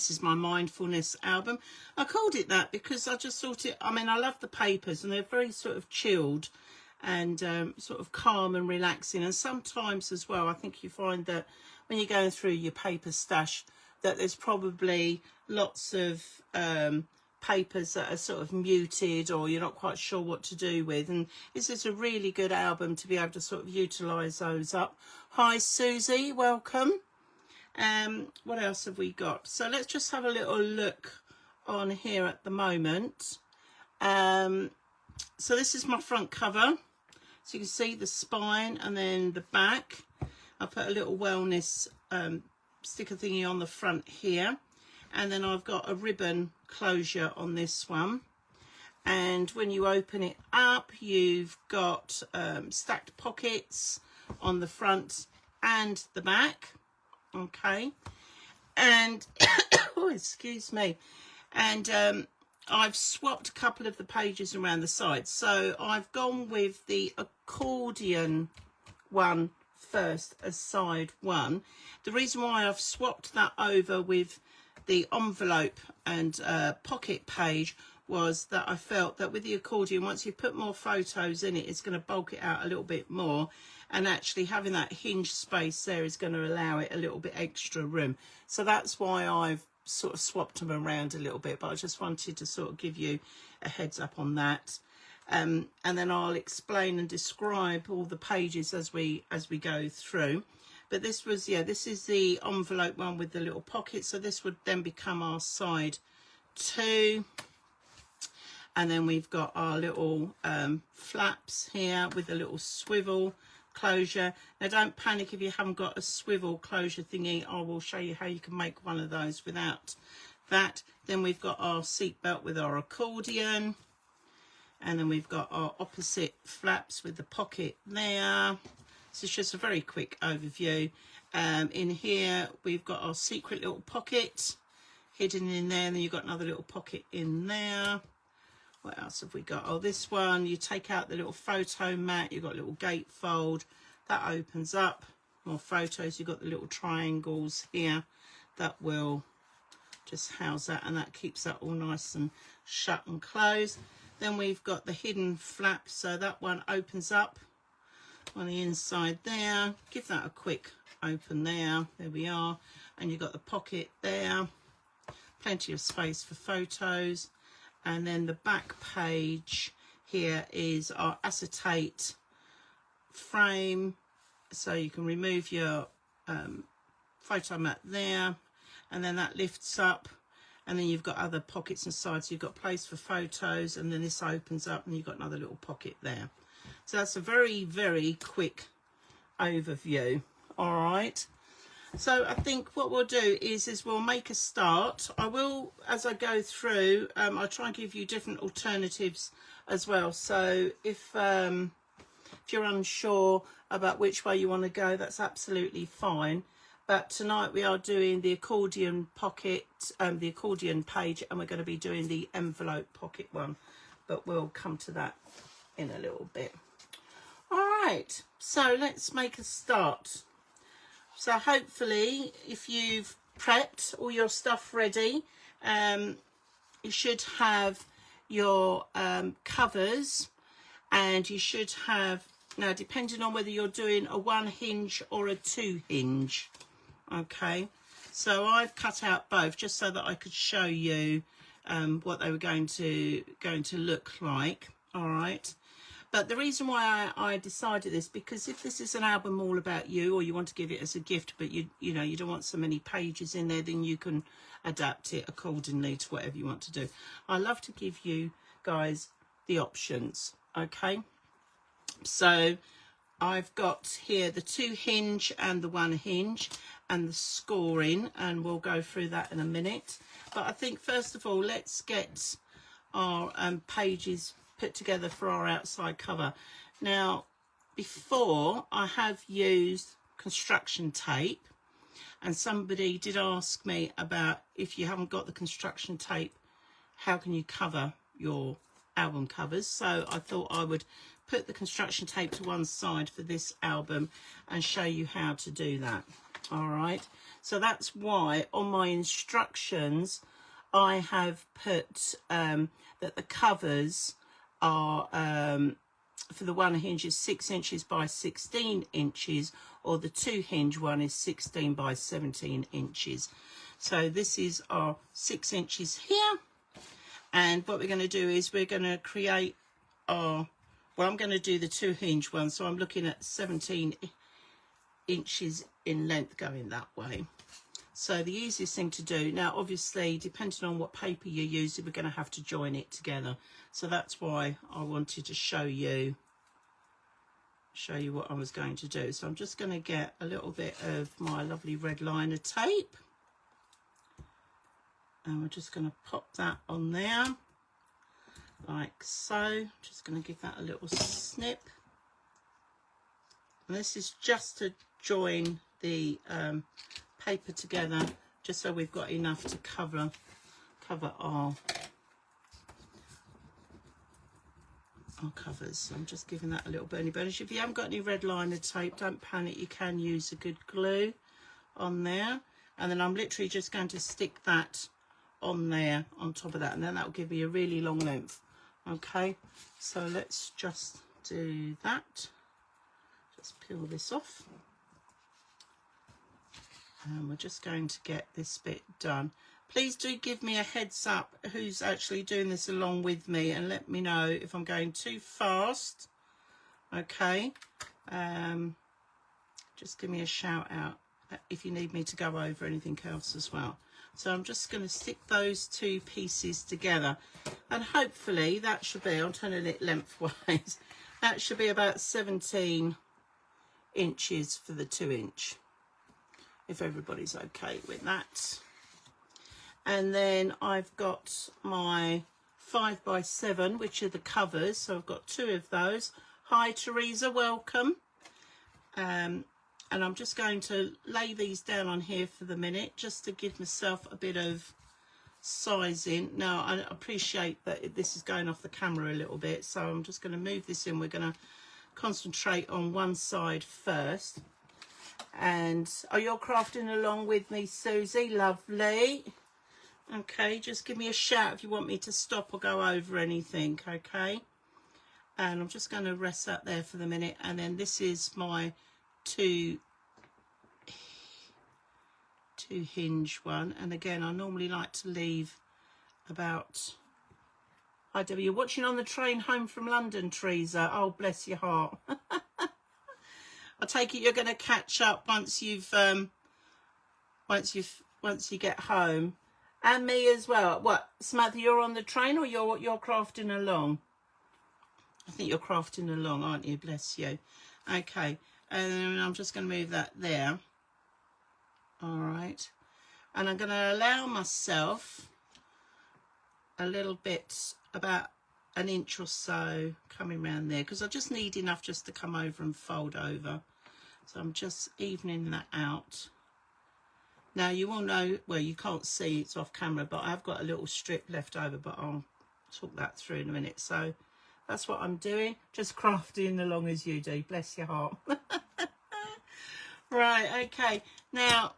This is my Mindfulness album. I called it that because I just thought it, I mean, I love the papers and they're very sort of chilled and sort of calm and relaxing. And sometimes as well, I think you find that when you're going through your paper stash, that there's probably lots of papers that are sort of muted or you're not quite sure what to do with. And this is a really good album to be able to sort of utilise those up. Hi Susie, welcome. What else have we got? So let's just have a little look on here at the moment. So this is my front cover. So you can see the spine and then the back. I put a little wellness sticker thingy on the front here. And then I've got a ribbon closure on this one. And when you open it up, you've got stacked pockets on the front and the back. Okay. And, oh, excuse me. And I've swapped a couple of the pages around the sides. So I've gone with the accordion one first as side one. The reason why I've swapped that over with the envelope and pocket page was that I felt that with the accordion, once you put more photos in it, it's going to bulk it out a little bit more, and actually having that hinge space there is going to allow it a little bit extra room. So that's why I've sort of swapped them around a little bit, but I just wanted to sort of give you a heads up on that. And then I'll explain and describe all the pages as we go through. But this was, yeah, this is the envelope one with the little pocket. So this would then become our side 2. And then we've got our little flaps here with a little swivel closure. Now don't panic if you haven't got a swivel closure thingy. I will show you how you can make one of those without that. Then we've got our seat belt with our accordion. And then we've got our opposite flaps with the pocket there. This is just a very quick overview. In here, we've got our secret little pocket hidden in there. And then you've got another little pocket in there. What else have we got? Oh, this one, you take out the little photo mat. You've got a little gatefold. That opens up. More photos. You've got the little triangles here. That will just house that. And that keeps that all nice and shut and closed. Then we've got the hidden flap. So that one opens up on the inside there. Give that a quick open there. There we are. And you've got the pocket there. Plenty of space for photos. And then the back page here is our acetate frame. So you can remove your photo mat there. And then that lifts up. And then you've got other pockets inside. So you've got place for photos. And then this opens up and you've got another little pocket there. So that's a very, very quick overview. All right. So I think what we'll do is we'll make a start. I will, as I go through, I'll try and give you different alternatives as well. So if you're unsure about which way you want to go, that's absolutely fine. But tonight we are doing the accordion pocket, the accordion page, and we're going to be doing the envelope pocket one. But we'll come to that in a little bit. All right, so let's make a start. So hopefully if you've prepped all your stuff ready, you should have your covers, and you should have, now depending on whether you're doing a 1 hinge or a 2 hinge. Okay, so I've cut out both just so that I could show you what they were going to look like. All right. But the reason why I decided this, because if this is an album all about you, or you want to give it as a gift, but you know you don't want so many pages in there, then you can adapt it accordingly to whatever you want to do. I love to give you guys the options. Okay, so I've got here the 2 hinge and the 1 hinge and the scoring, and we'll go through that in a minute. But I think first of all, let's get our pages put together for our outside cover. Now, before I have used construction tape, and somebody did ask me about, if you haven't got the construction tape, how can you cover your album covers? So I thought I would put the construction tape to one side for this album and show you how to do that. All right, so that's why on my instructions I have put that the covers are for the one hinge is 6 inches by 16 inches, or the 2 hinge one is 16 by 17 inches. So this is our 6 inches here, and what we're going to do is we're going to create our, well, I'm going to do the 2 hinge one, so I'm looking at 17 inches in length going that way. So the easiest thing to do, now obviously depending on what paper you're using, we're going to have to join it together. So that's why I wanted to show you what I was going to do. So I'm just going to get a little bit of my lovely red liner tape, and we're just going to pop that on there like so. Just going to give that a little snip, and this is just to join the paper together, just so we've got enough to cover our covers. So I'm just giving that a little burny burnish. If you haven't got any red liner tape, don't panic, you can use a good glue on there, and then I'm literally just going to stick that on there on top of that, and then that will give me a really long length. Okay, so let's just do that. Just peel this off, and we're just going to get this bit done. Please do give me a heads up who's actually doing this along with me, and let me know if I'm going too fast. Okay, just give me a shout out if you need me to go over anything else as well. So I'm just going to stick those 2 pieces together, and hopefully that should be, I'm turning it lengthwise, that should be about 17 inches for the 2 inch, if everybody's okay with that. And then I've got my 5x7, which are the covers, so I've got 2 of those. Hi Teresa, welcome. And I'm just going to lay these down on here for the minute, just to give myself a bit of sizing. Now I appreciate that this is going off the camera a little bit, so I'm just going to move this in. We're going to concentrate on one side first. And are you all crafting along with me, Susie? Lovely. Okay, just give me a shout if you want me to stop or go over anything. Okay, and I'm just going to rest that there for the minute, and then this is my two hinge one, and again I normally like to leave about, hi Debbie, you're watching on the train home from London, Teresa. Oh, bless your heart. I take it you're going to catch up once you get home, and me as well. What, Samantha, you're on the train, or you're crafting along? I think you're crafting along, aren't you? Bless you. Okay, and I'm just going to move that there. All right, and I'm going to allow myself a little bit, about an inch or so coming around there, because I just need enough just to come over and fold over. So I'm just evening that out. Now you will know, well, you can't see, it's off camera, but I've got a little strip left over, but I'll talk that through in a minute. So that's what I'm doing, just crafting along as you do. Bless your heart. Right, okay. Now,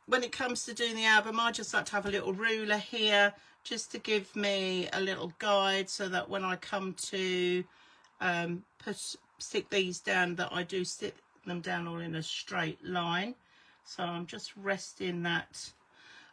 when it comes to doing the album, I just like to have a little ruler here, just to give me a little guide, so that when I come to stick these down, that I do stick them down all in a straight line. So I'm just resting that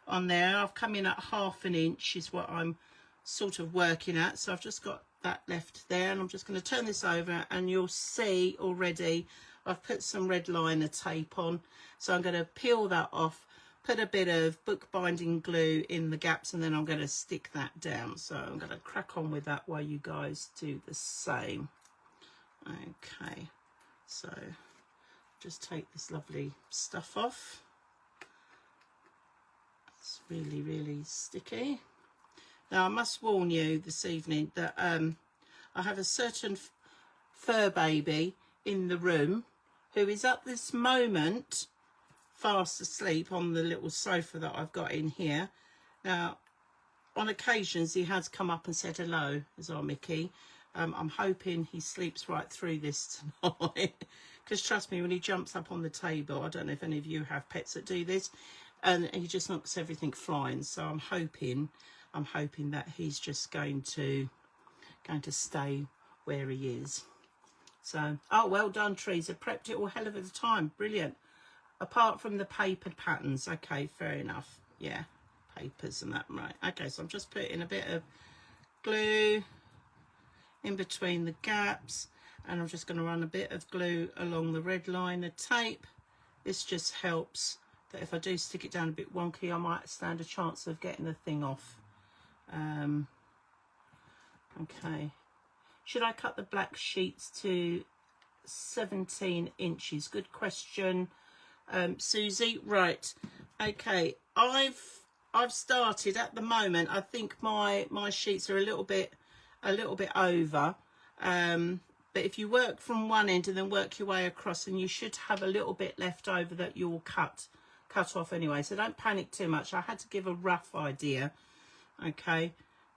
on there. I've come in at 1/2 inch is what I'm sort of working at, so I've just got that left there, and I'm just going to turn this over, and you'll see already I've put some red liner tape on. So I'm going to peel that off, put a bit of bookbinding glue in the gaps, and then I'm going to stick that down. So I'm going to crack on with that while you guys do the same. Okay, so just take this lovely stuff off. It's really, really sticky. Now I must warn you this evening that I have a certain fur baby in the room who is at this moment fast asleep on the little sofa that I've got in here. Now on occasions he has come up and said hello, as our Mickey. I'm hoping he sleeps right through this tonight, because trust me, when he jumps up on the table, I don't know if any of you have pets that do this, and he just knocks everything flying. So I'm hoping that he's just going to stay where he is. So, oh, well done, trees. I prepped it all hell of a time. Brilliant. Apart from the papered patterns. Okay, fair enough. Yeah, papers and that, right. Okay, so I'm just putting a bit of glue in between the gaps, and I'm just going to run a bit of glue along the red line of tape. This just helps that if I do stick it down a bit wonky, I might stand a chance of getting the thing off. Okay. Should I cut the black sheets to 17 inches? Good question, Susie. Right. Okay. I've started at the moment. I think my sheets are a little bit over. But if you work from one end and then work your way across, and you should have a little bit left over that you'll cut off anyway. So don't panic too much. I had to give a rough idea. Okay.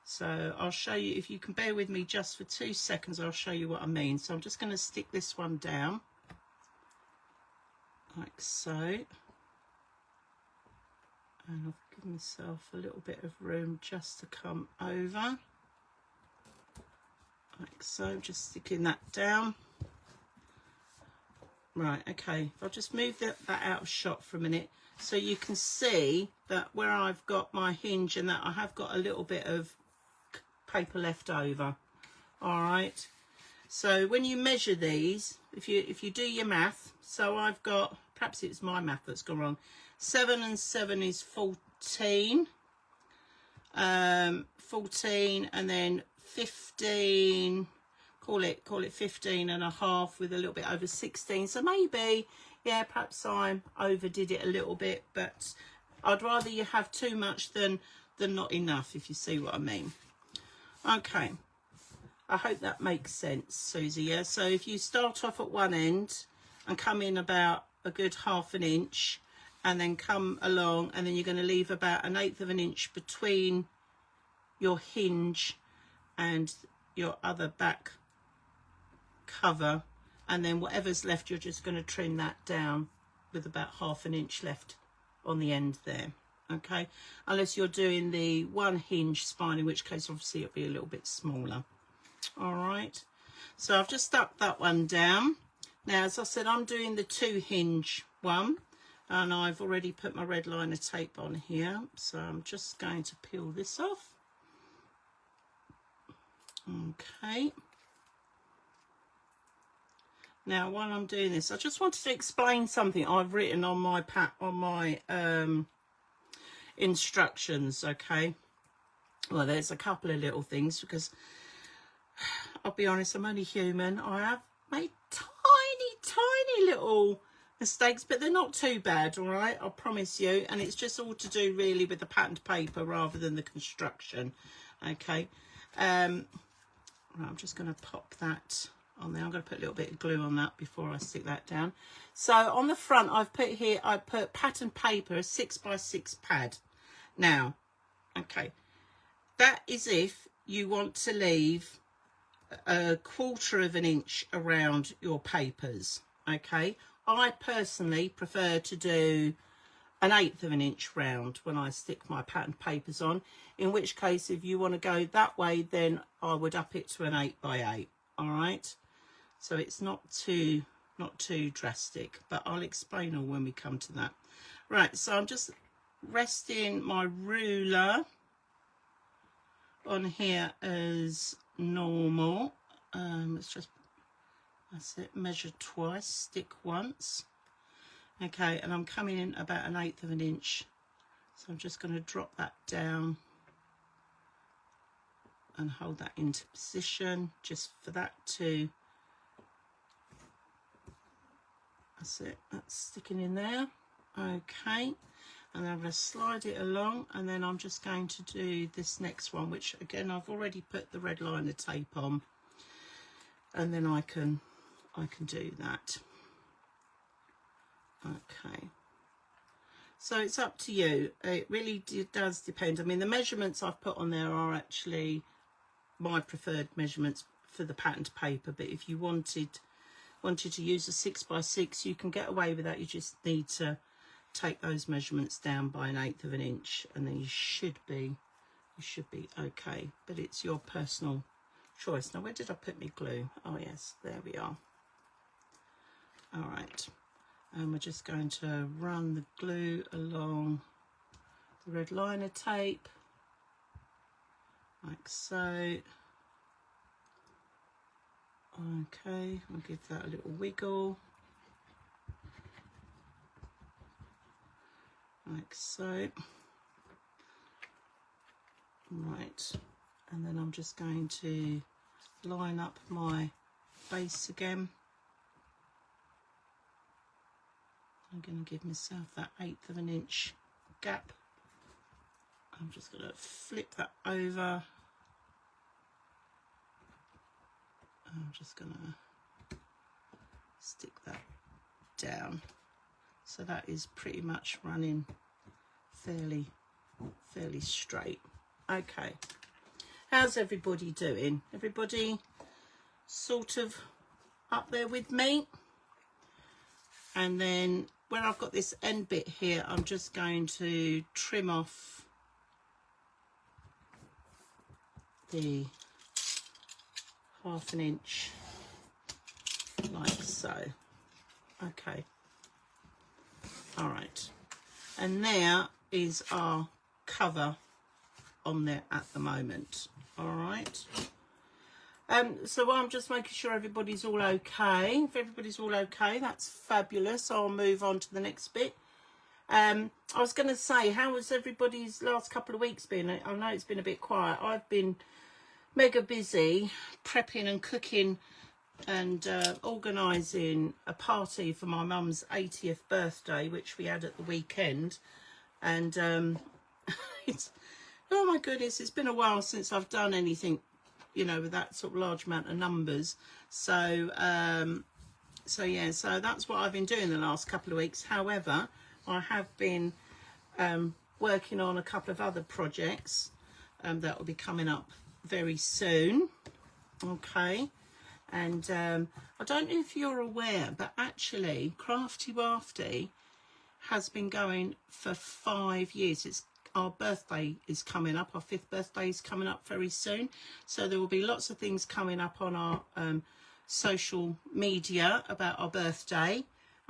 So I'll show you, if you can bear with me just for 2 seconds, I'll show you what I mean. So I'm just going to stick this one down like so. And I've given myself a little bit of room just to come over. Like so, just sticking that down. Right, okay. I'll just move that out of shot for a minute so you can see that where I've got my hinge and that I have got a little bit of paper left over. All right, so when you measure these, if you do your math, so I've got, perhaps it's my math that's gone wrong, 7 and 7 is 14, 14, and then 15, call it 15 and a half with a little bit over 16. So maybe, yeah, perhaps I overdid it a little bit, but I'd rather you have too much than not enough, if you see what I mean. Okay, I hope that makes sense, Susie. Yeah, so if you start off at one end and come in about a good ½ an inch, and then come along, and then you're going to leave about 1/8 of an inch between your hinge and your other back cover, and then whatever's left, you're just going to trim that down with about ½ an inch left on the end there. Okay, unless you're doing the one hinge spine, in which case obviously it'll be a little bit smaller. All right, so I've just stuck that one down. Now, as I said, I'm doing the 2 hinge one, and I've already put my red liner tape on here, so I'm just going to peel this off. Okay, now while I'm doing this, I just wanted to explain something I've written on my instructions. Okay, well, there's a couple of little things, because I'll be honest, I'm only human. I have made tiny little mistakes, but they're not too bad. All right, I promise you. And it's just all to do really with the patterned paper rather than the construction. Okay, right, I'm just going to pop that on there. I'm going to put a little bit of glue on that before I stick that down. So on the front, I put patterned paper, a 6x6 pad. Now, okay, that is if you want to leave a 1/4 of an inch around your papers. Okay, I personally prefer to do 1/8 of an inch round when I stick my patterned papers on, in which case if you want to go that way, then I would up it to an 8x8. All right, so it's not too drastic, but I'll explain all when we come to that. Right, so I'm just resting my ruler on here as normal. That's it, measure twice, stick once. Okay, and I'm coming in about 1/8 of an inch, so I'm just going to drop that down and hold that into position just for that to, that's it, that's sticking in there. Okay, and I'm going to slide it along, and then I'm just going to do this next one, which again I've already put the red liner tape on, and then I can do that. Okay, so it's up to you. It really does depend. I mean, the measurements I've put on there are actually my preferred measurements for the patterned paper, but if you wanted wanted to use a 6x6, you can get away with that. You just need to take those measurements down by 1/8 of an inch, and then you should be okay. But it's your personal choice. Now, where did I put my glue? Oh yes, there we are. All right, and we're just going to run the glue along the red liner tape like so. Okay, I'll give that a little wiggle like so. Right, and then I'm just going to line up my base again. I'm going to give myself that 1/8 of an inch gap. I'm just going to flip that over. I'm just going to stick that down. So that is pretty much running fairly straight. Okay, how's everybody doing? Everybody sort of up there with me? And then where I've got this end bit here, I'm just going to trim off the 1/2 inch like so. Okay, all right, and there is our cover on there at the moment. All right, so I'm just making sure everybody's all okay. If everybody's all okay, that's fabulous. I'll move on to the next bit. I was going to say, how has everybody's last couple of weeks been? I know it's been a bit quiet. I've been mega busy prepping and cooking and organising a party for my mum's 80th birthday, which we had at the weekend. And it's, oh my goodness, it's been a while since I've done anything, you know, with that sort of large amount of numbers. So yeah, so that's what I've been doing the last couple of weeks. However, I have been working on a couple of other projects that will be coming up very soon. Okay, and I don't know if you're aware, but actually Craftywafty has been going for 5 years. It's our birthday is coming up, our 5th birthday is coming up very soon, so there will be lots of things coming up on our social media about our birthday.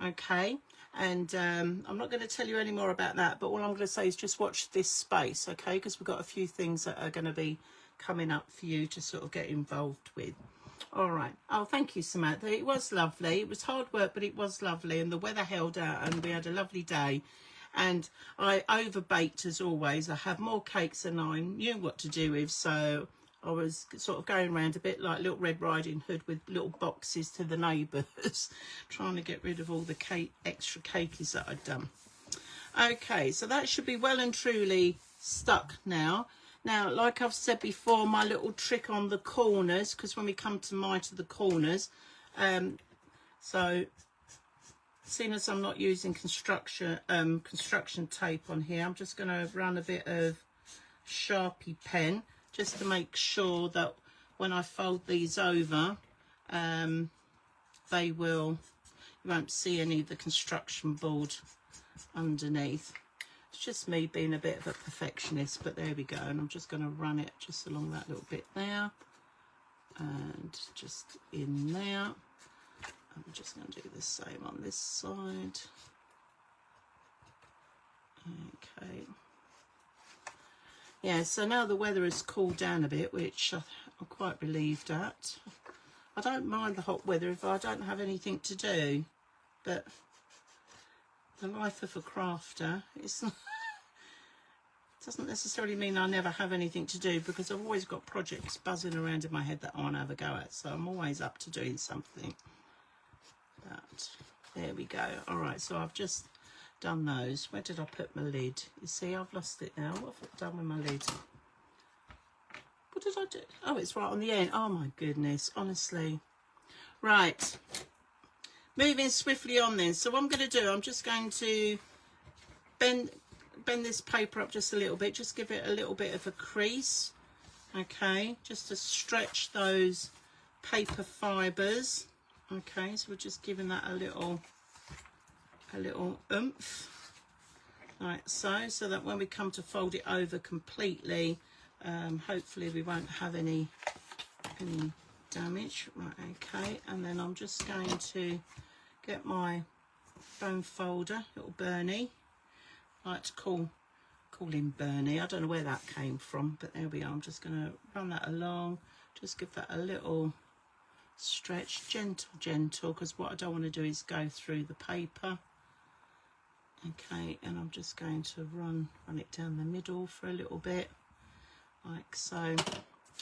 Okay, and I'm not going to tell you any more about that, but all I'm going to say is just watch this space, okay, because we've got a few things that are going to be coming up for you to sort of get involved with. All right. Oh, thank you, Samantha. It was lovely. It was hard work, but it was lovely, and the weather held out, and we had a lovely day. And I overbaked as always. I had more cakes than I knew what to do with, so I was sort of going around a bit like Little Red Riding Hood with little boxes to the neighbours, trying to get rid of all the extra cakeys that I'd done. Okay, so that should be well and truly stuck now. Now, like I've said before, my little trick on the corners, because when we come to the corners, so seeing as I'm not using construction tape on here, I'm just going to run a bit of Sharpie pen just to make sure that when I fold these over, you won't see any of the construction board underneath. It's just me being a bit of a perfectionist, but there we go. And I'm just going to run it just along that little bit there and just in there. I'm just going to do the same on this side. Okay. Yeah, so now the weather has cooled down a bit, which I'm quite relieved at. I don't mind the hot weather if I don't have anything to do, but the life of a crafter doesn't necessarily mean I never have anything to do, because I've always got projects buzzing around in my head that I want to have a go at, so I'm always up to doing something. But there we go. All right, so I've just done those. Where did I put my lid? You see, I've lost it now. What have I done with my lid? What did I do? Oh, it's right on the end. Oh my goodness, honestly. Right, moving swiftly on then. So what I'm going to do, I'm just going to bend this paper up just a little bit, just give it a little bit of a crease, okay, just to stretch those paper fibres, Okay, so we're just giving that a little oomph, like so that when we come to fold it over completely, hopefully we won't have any damage. Right, okay, and then I'm just going to get my bone folder, little Bernie. I like to call him Bernie. I don't know where that came from, but there we are. I'm just going to run that along, just give that a little stretch, gentle, because what I don't want to do is go through the paper. Okay, and I'm just going to run it down the middle for a little bit, like so.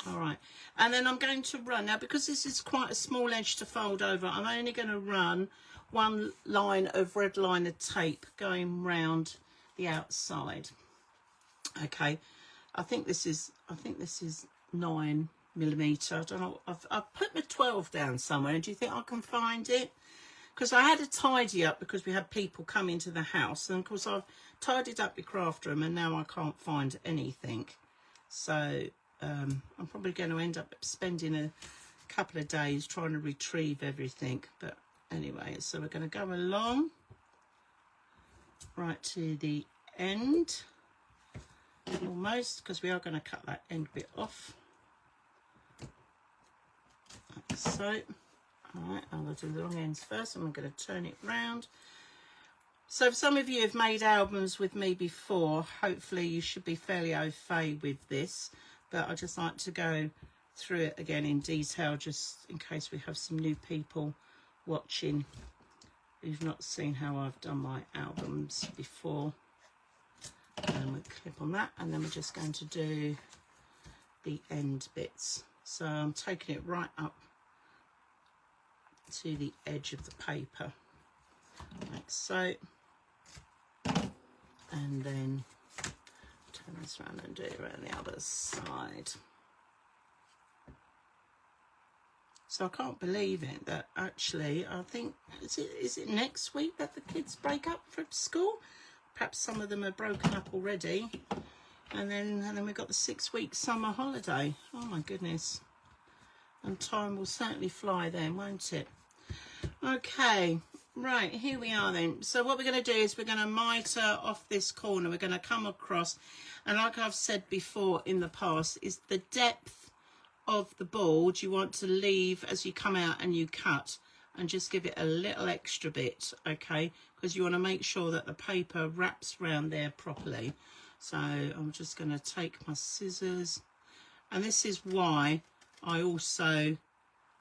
All right, and then I'm going to run, now because this is quite a small edge to fold over, I'm only going to run one line of red liner tape going round the outside. Okay, I think this is 9mm. I don't know, I've put my 12 down somewhere, and do you think I can find it? Because I had to tidy up because we had people come into the house, and of course I've tidied up the craft room and now I can't find anything. So I'm probably going to end up spending a couple of days trying to retrieve everything. But anyway, so we're going to go along right to the end, almost, because we are going to cut that end bit off. Like so. Alright, I'm going to do the long ends first, and I'm going to turn it round. So if some of you have made albums with me before, hopefully you should be fairly au fait with this, but I just like to go through it again in detail, just in case we have some new people watching who've not seen how I've done my albums before. And we'll clip on that, and then we're just going to do the end bits. So I'm taking it right up to the edge of the paper, like so, and then turn this around and do it around the other side. So I can't believe it that actually, I think, is it next week that the kids break up from school? Perhaps some of them are broken up already, and then we've got the 6-week summer holiday. Oh my goodness, and time will certainly fly then, won't it? Okay, right, here we are then. So what we're going to do is we're going to miter off this corner. We're going to come across, and like I've said before in the past, is the depth of the board you want to leave as you come out and you cut, and just give it a little extra bit, okay, because you want to make sure that the paper wraps around there properly. So I'm just going to take my scissors, and this is why I also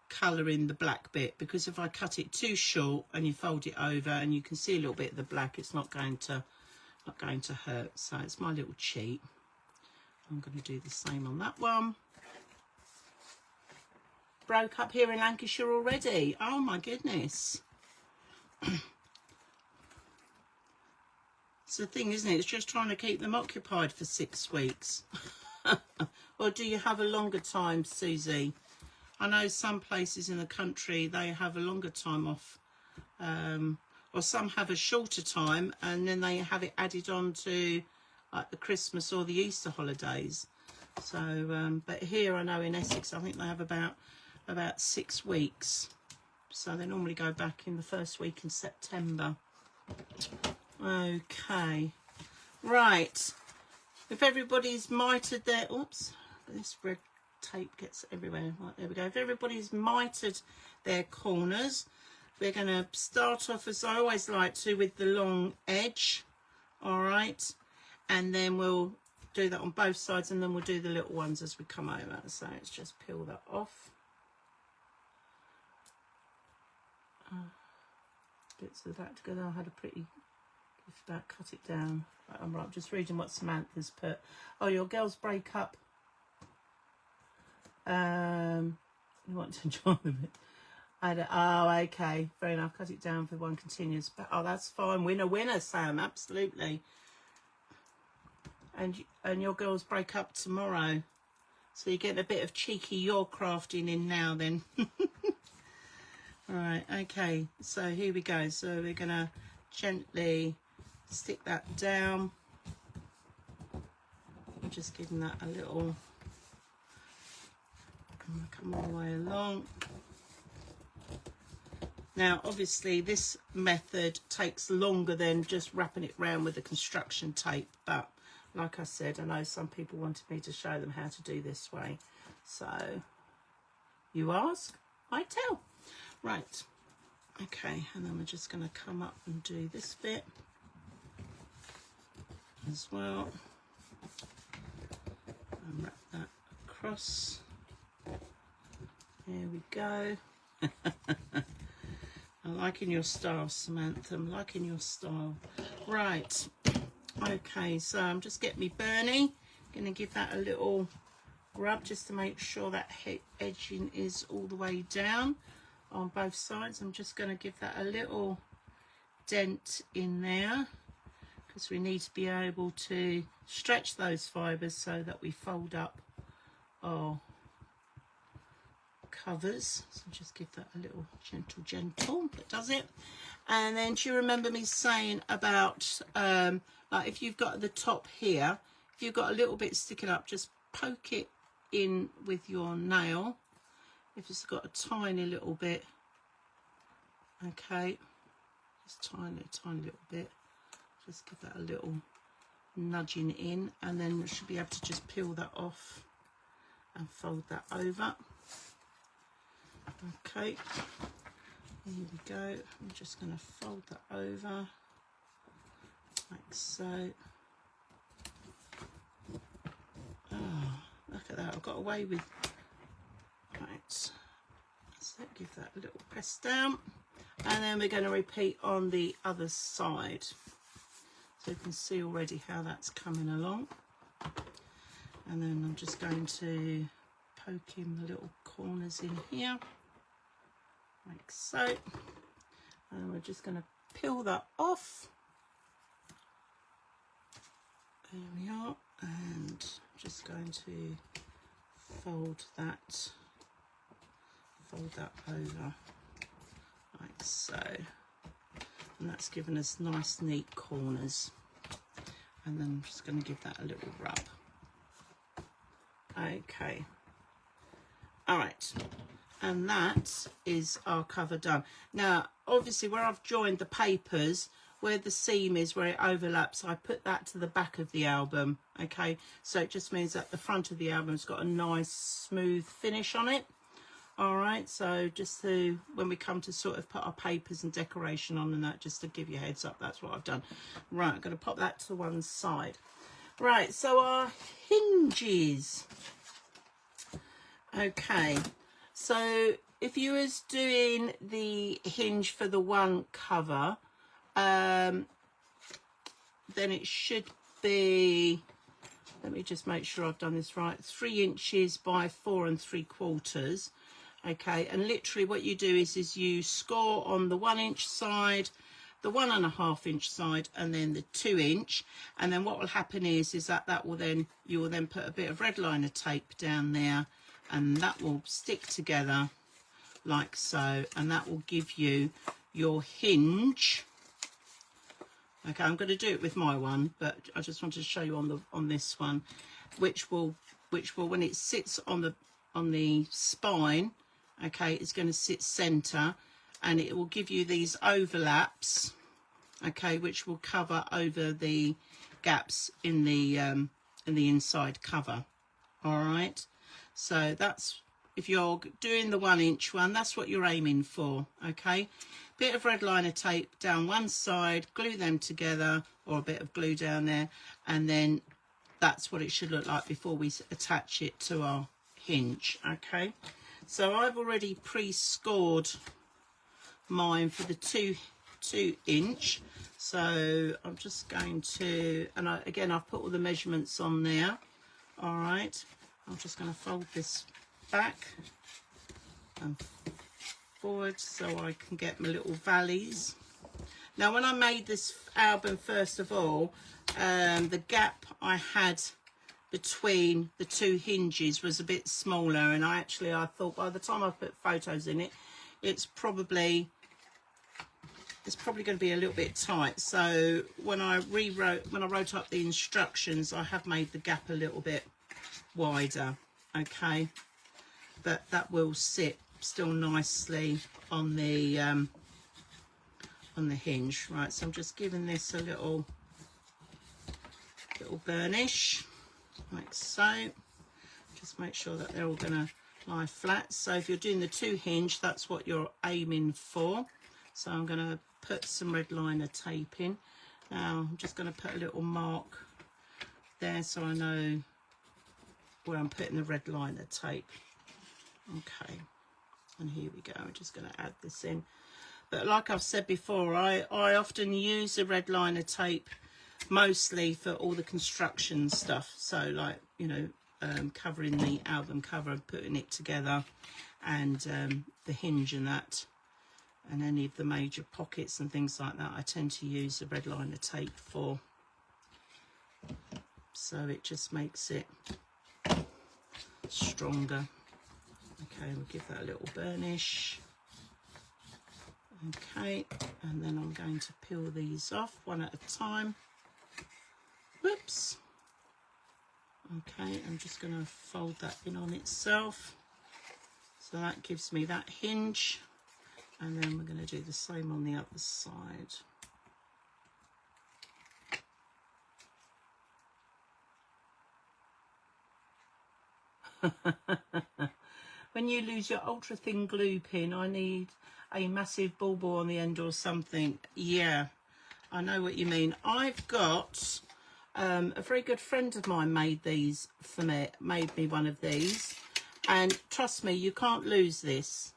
colour in the black bit, because if I cut it too short and you fold it over and you can see a little bit of the black, it's not going to hurt. So it's my little cheat. I'm going to do the same on that one. Broke up here in Lancashire already. Oh my goodness. It's the thing, isn't it? It's just trying to keep them occupied for 6 weeks. Or do you have a longer time, Susie? I know some places in the country, they have a longer time off, or some have a shorter time, and then they have it added on to like the Christmas or the Easter holidays. So, but here I know in Essex, I think they have about 6 weeks. So they normally go back in the first week in September. Okay, right. If everybody's mitered their, oops, this red tape gets everywhere. Right, there we go. If everybody's mitered their corners, we're going to start off, as I always like to, with the long edge. All right, and then we'll do that on both sides, and then we'll do the little ones as we come over. So let's just peel that off. Bits of that together. I had a pretty gift about cut it down. Right, I'm right. I'm just reading what Samantha's put. Oh, your girls break up. You want to join them? Oh, okay, fair enough. Cut it down for one continuous. But oh, that's fine. Winner, Sam. Absolutely. And your girls break up tomorrow, so you're getting a bit of cheeky your crafting in now. Then. All right. Okay. So here we go. So we're gonna gently stick that down. I'm just giving that a little. Come all the way along. Now obviously this method takes longer than just wrapping it round with the construction tape, but like I said, I know some people wanted me to show them how to do this way, so you ask, I tell. Right, okay, and then we're just going to come up and do this bit as well and wrap that across. There we go. I'm liking your style, Samantha. I'm liking your style. Right. Okay, so I'm just getting me Bernie. Going to give that a little rub just to make sure that edging is all the way down on both sides. I'm just going to give that a little dent in there because we need to be able to stretch those fibres so that we fold up our covers. So just give that a little gentle, that does it. And then do you remember me saying about like if you've got the top here, if you've got a little bit sticking up, just poke it in with your nail. If it's got a tiny little bit, okay, just tiny little bit, just give that a little nudging in, and then we should be able to just peel that off and fold that over. Okay, here we go. I'm just going to fold that over like so. Oh, look at that, I've got away with. Right, so give that a little press down, and then we're going to repeat on the other side. So you can see already how that's coming along. And then I'm just going to poke in the little corners in here, like so. And we're just going to peel that off. There we are. And I'm just going to fold that over, like so. And that's given us nice neat corners. And then I'm just going to give that a little rub. Okay, all right, and that is our cover done. Now obviously where I've joined the papers, where the seam is, where it overlaps, I put that to the back of the album. Okay, so it just means that the front of the album's got a nice smooth finish on it. All right, so just to, when we come to sort of put our papers and decoration on and that, just to give you a heads up, that's what I've done. Right, I'm going to pop that to one side. Right, so our hinges. Okay, so if you was doing the hinge for the one cover, then it should be, let me just make sure I've done this right, 3 inches by 4 3/4. Okay, and literally what you do is you score on the 1 inch side, the 1.5 inch side, and then the 2 inch. And then what will happen is that will then, you will then put a bit of red liner tape down there, and that will stick together like so, and that will give you your hinge. Okay, I'm going to do it with my one, but I just wanted to show you on this one, which will when it sits on the spine, okay, it's going to sit center, and it will give you these overlaps, okay, which will cover over the gaps in the inside cover. All right, so that's, if you're doing the 1 inch one, that's what you're aiming for. Okay, bit of red liner tape down one side, glue them together, or a bit of glue down there, and then that's what it should look like before we attach it to our hinge. Okay, so I've already pre-scored mine for the 2 inch, so I'm just going to, and again I've put all the measurements on there. All right, I'm just going to fold this back and forward so I can get my little valleys. Now when I made this album, first of all, the gap I had between the 2 hinges was a bit smaller, and I thought by the time I put photos in it, it's probably going to be a little bit tight. So when I wrote up the instructions, I have made the gap a little bit wider. Okay, but that will sit still nicely on the hinge. Right, so I'm just giving this a little burnish like so. Just make sure that they're all going to lie flat. So if you're doing the 2 hinge, that's what you're aiming for. So I'm going to put some red liner tape in. Now I'm just going to put a little mark there so I know where I'm putting the red liner tape. Okay, and here we go. I'm just going to add this in. But like I've said before, I often use the red liner tape mostly for all the construction stuff. So like, you know, covering the album cover and putting it together, and the hinge and that, and any of the major pockets and things like that, I tend to use the red liner tape for. So it just makes it stronger. Okay, we'll give that a little burnish. Okay, and then I'm going to peel these off one at a time. Whoops. Okay, I'm just going to fold that in on itself. So that gives me that hinge. And then we're going to do the same on the other side. When you lose your ultra thin glue pin, I need a massive ball ball on the end or something. Yeah, I know what you mean. I've got a very good friend of mine made these for me, made me one of these, and trust me, you can't lose this.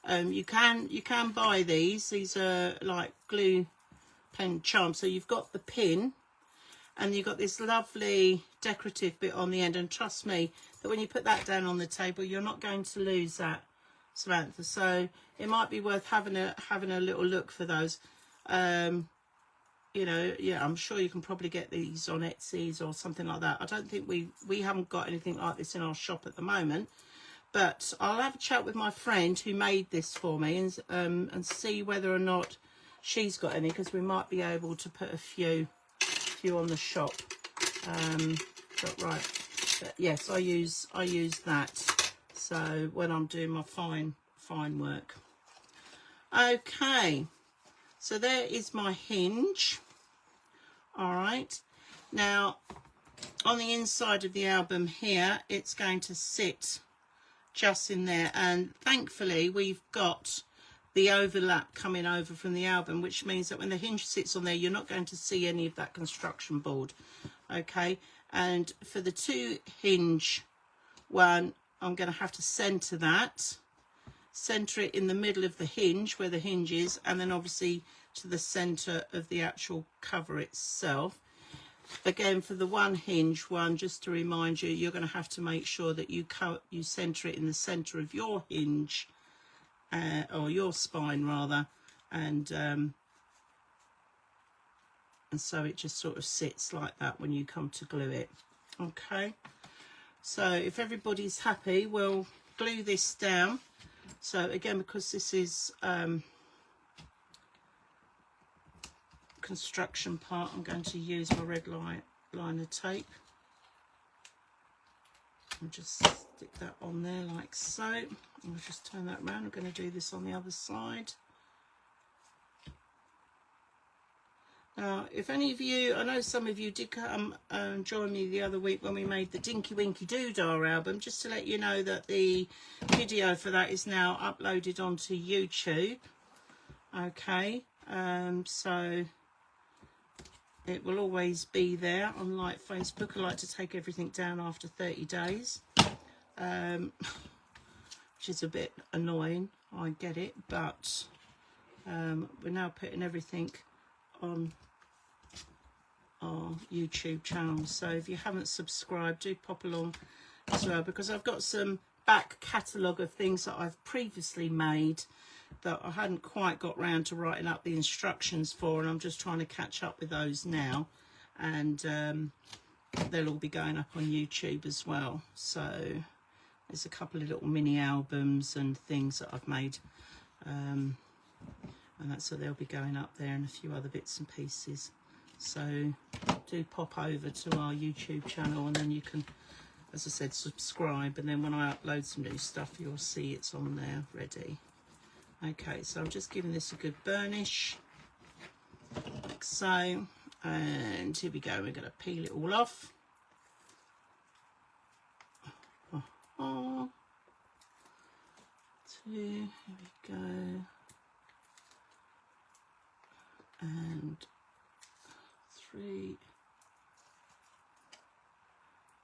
You can buy these. These are like glue pen charms. So you've got the pin, and you've got this lovely decorative bit on the end, and trust me that when you put that down on the table, you're not going to lose that, Samantha. So it might be worth having a little look for those. You know, yeah, I'm sure you can probably get these on Etsy's or something like that. I don't think we haven't got anything like this in our shop at the moment, but I'll have a chat with my friend who made this for me and see whether or not she's got any, because we might be able to put a few on the shop. But right, but yes, I use that. So when I'm doing my fine work. Okay, so there is my hinge. All right, now on the inside of the album here, it's going to sit just in there, and thankfully we've got the overlap coming over from the album, which means that when the hinge sits on there, you're not going to see any of that construction board. Okay, and for the 2 hinge one, I'm going to have to center it in the middle of the hinge where the hinge is, and then obviously to the center of the actual cover itself. Again, for the 1 hinge one, just to remind you, you're going to have to make sure that you center it in the center of your hinge, or your spine rather, and so it just sort of sits like that when you come to glue it. Okay, so if everybody's happy, we'll glue this down. So again, because this is construction part, I'm going to use my red liner tape. I'll just stick that on there like so. I'll just turn that around. I'm going to do this on the other side. Now, if any of you, I know some of you did come and join me the other week when we made the Dinky Winky Doodah album, just to let you know that the video for that is now uploaded onto YouTube. Okay, so it will always be there. Unlike Facebook, I like to take everything down after 30 days, which is a bit annoying, I get it, but we're now putting everything on our YouTube channel. So if you haven't subscribed, do pop along as well, because I've got some back catalogue of things that I've previously made that I hadn't quite got round to writing up the instructions for, and I'm just trying to catch up with those now, and they'll all be going up on YouTube as well. So there's a couple of little mini albums and things that I've made, and that's, so they'll be going up there, and a few other bits and pieces. So do pop over to our YouTube channel, and then you can, as I said, subscribe, and then when I upload some new stuff, you'll see it's on there ready. Okay, so I'm just giving this a good burnish. like so. And here we go, we're going to peel it all off. Two, here we go. And 3.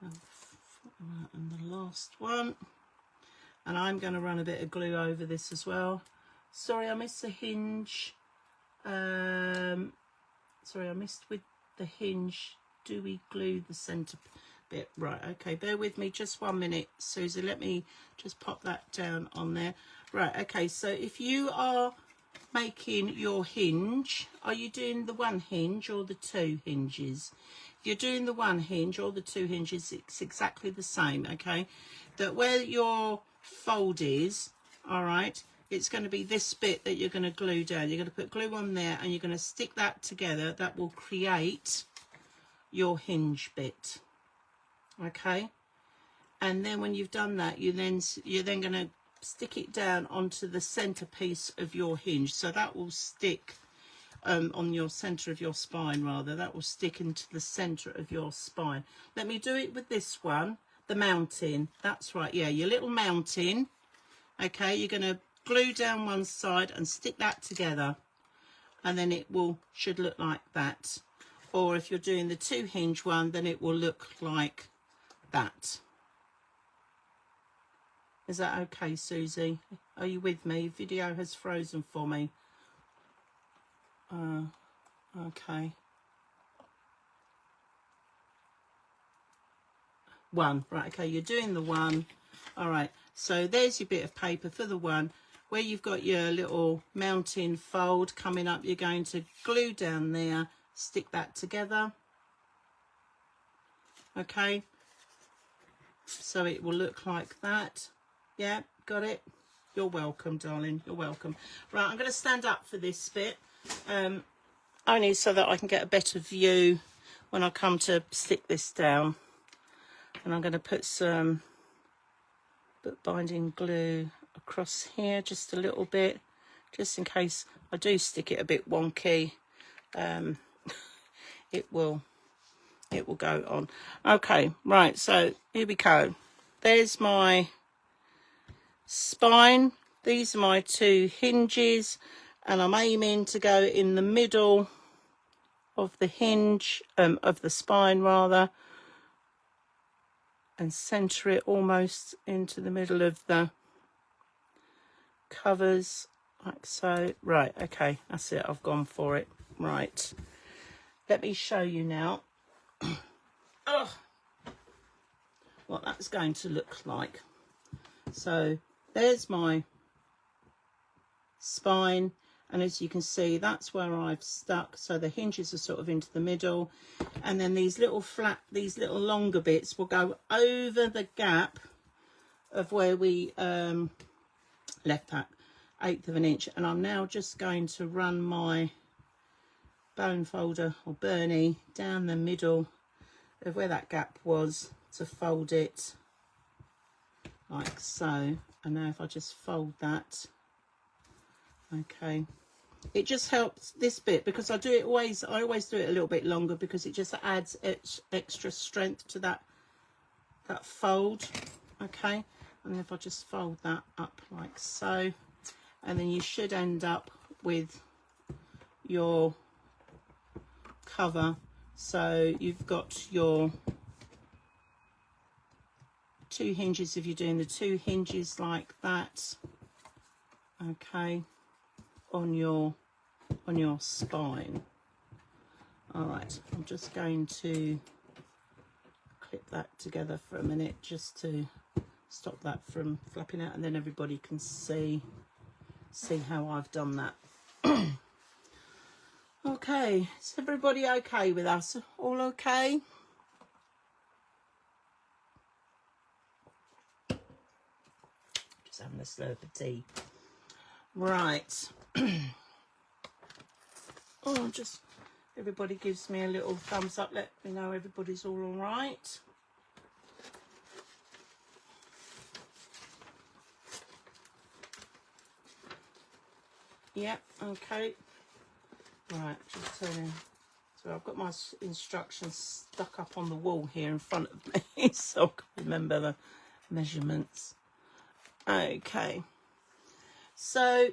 And the last one. And I'm going to run a bit of glue over this as well. Sorry, I missed the hinge. Sorry, I missed with the hinge. Do we glue the centre bit? Right, okay, bear with me just 1 minute, Susie. Let me just pop that down on there. Right, okay, so if you are making your hinge, are you doing the 1 hinge or the 2 hinges? If you're doing the 1 hinge or the 2 hinges, it's exactly the same, okay? That where your fold is, all right, it's going to be this bit that you're going to glue down. You're going to put glue on there and you're going to stick that together. That will create your hinge bit, okay? And then when you've done that, you're then going to stick it down onto the centerpiece of your hinge. So that will stick on your center of your spine, rather. That will stick into the center of your spine. Let me do it with this one, the mountain. That's right, yeah, your little mountain. Okay, you're going to glue down one side and stick that together, and then it should look like that. Or if you're doing the 2 hinge one, then it will look like that. Is that okay, Susie? Are you with me? Video has frozen for me. Okay. 1, right, okay, you're doing the 1. All right, so there's your bit of paper for the 1. Where you've got your little mountain fold coming up, you're going to glue down there, stick that together. Okay, so it will look like that. Yeah, got it? You're welcome, darling, you're welcome. Right, I'm going to stand up for this bit, only so that I can get a better view when I come to stick this down. And I'm going to put some bookbinding glue across here just a little bit, just in case I do stick it a bit wonky. It will go on. Okay, right, so here we go. There's my spine. These are my 2 hinges, and I'm aiming to go in the middle of the hinge, of the spine rather, and center it almost into the middle of the covers, like so. Right, okay, that's it, I've gone for it. Right, let me show you now what that's going to look like. So there's my spine, and as you can see, that's where I've stuck. So the hinges are sort of into the middle, and then these little longer bits will go over the gap of where we left that 1/8 of an inch. And I'm now just going to run my bone folder or Bernie down the middle of where that gap was to fold it like so. And now if I just fold that, okay, it just helps this bit, because I always do it a little bit longer, because it just adds extra strength to that fold. Okay, and if I just fold that up like so, and then you should end up with your cover. So you've got your 2 hinges if you're doing the 2 hinges like that. Okay, on your spine. All right, I'm just going to clip that together for a minute just to stop that from flapping out, and then everybody can see how I've done that. Okay, is everybody okay with us? All okay? Just having a slurp of tea. Right. Oh, just everybody gives me a little thumbs up, let me know everybody's all right. Yep, okay. Right, just turning So I've got my instructions stuck up on the wall here in front of me, so I can remember the measurements. Okay, so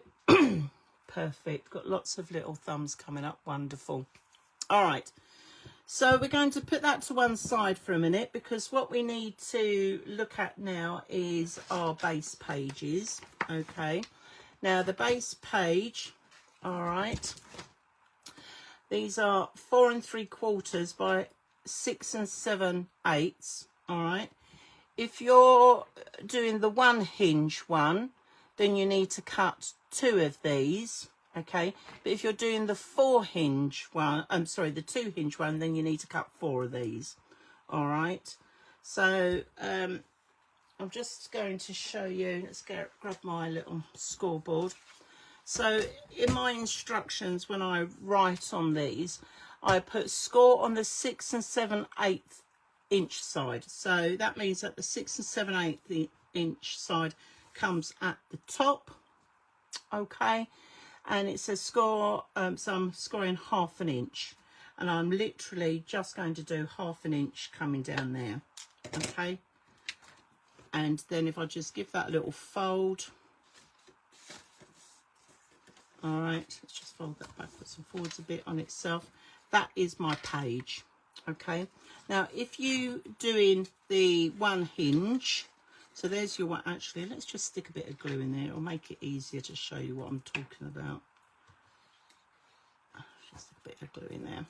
perfect. Got lots of little thumbs coming up. Wonderful. All right. So we're going to put that to one side for a minute, because what we need to look at now is our base pages. Okay, now the base page, all right, these are 4 3/4 by 6 7/8. All right, if you're doing the 1 hinge one, then you need to cut 2 of these. Okay, but if you're doing the 4 hinge one, I'm sorry, the 2 hinge one, then you need to cut 4 of these. All right, so I'm just going to show you. Let's grab my little scoreboard. So in my instructions, when I write on these, I put score on the 6 7/8 inch side. So that means that the 6 7/8 inch side comes at the top. Okay. And it says score, so I'm scoring 1/2 inch, and I'm literally just going to do 1/2 inch coming down there. Okay, and then if I just give that a little fold, all right, let's just fold that backwards and forwards a bit on itself. That is my page. Okay, now if you doing the 1 hinge, so there's your one. Actually, let's just stick a bit of glue in there. It'll make it easier to show you what I'm talking about. Just a bit of glue in there.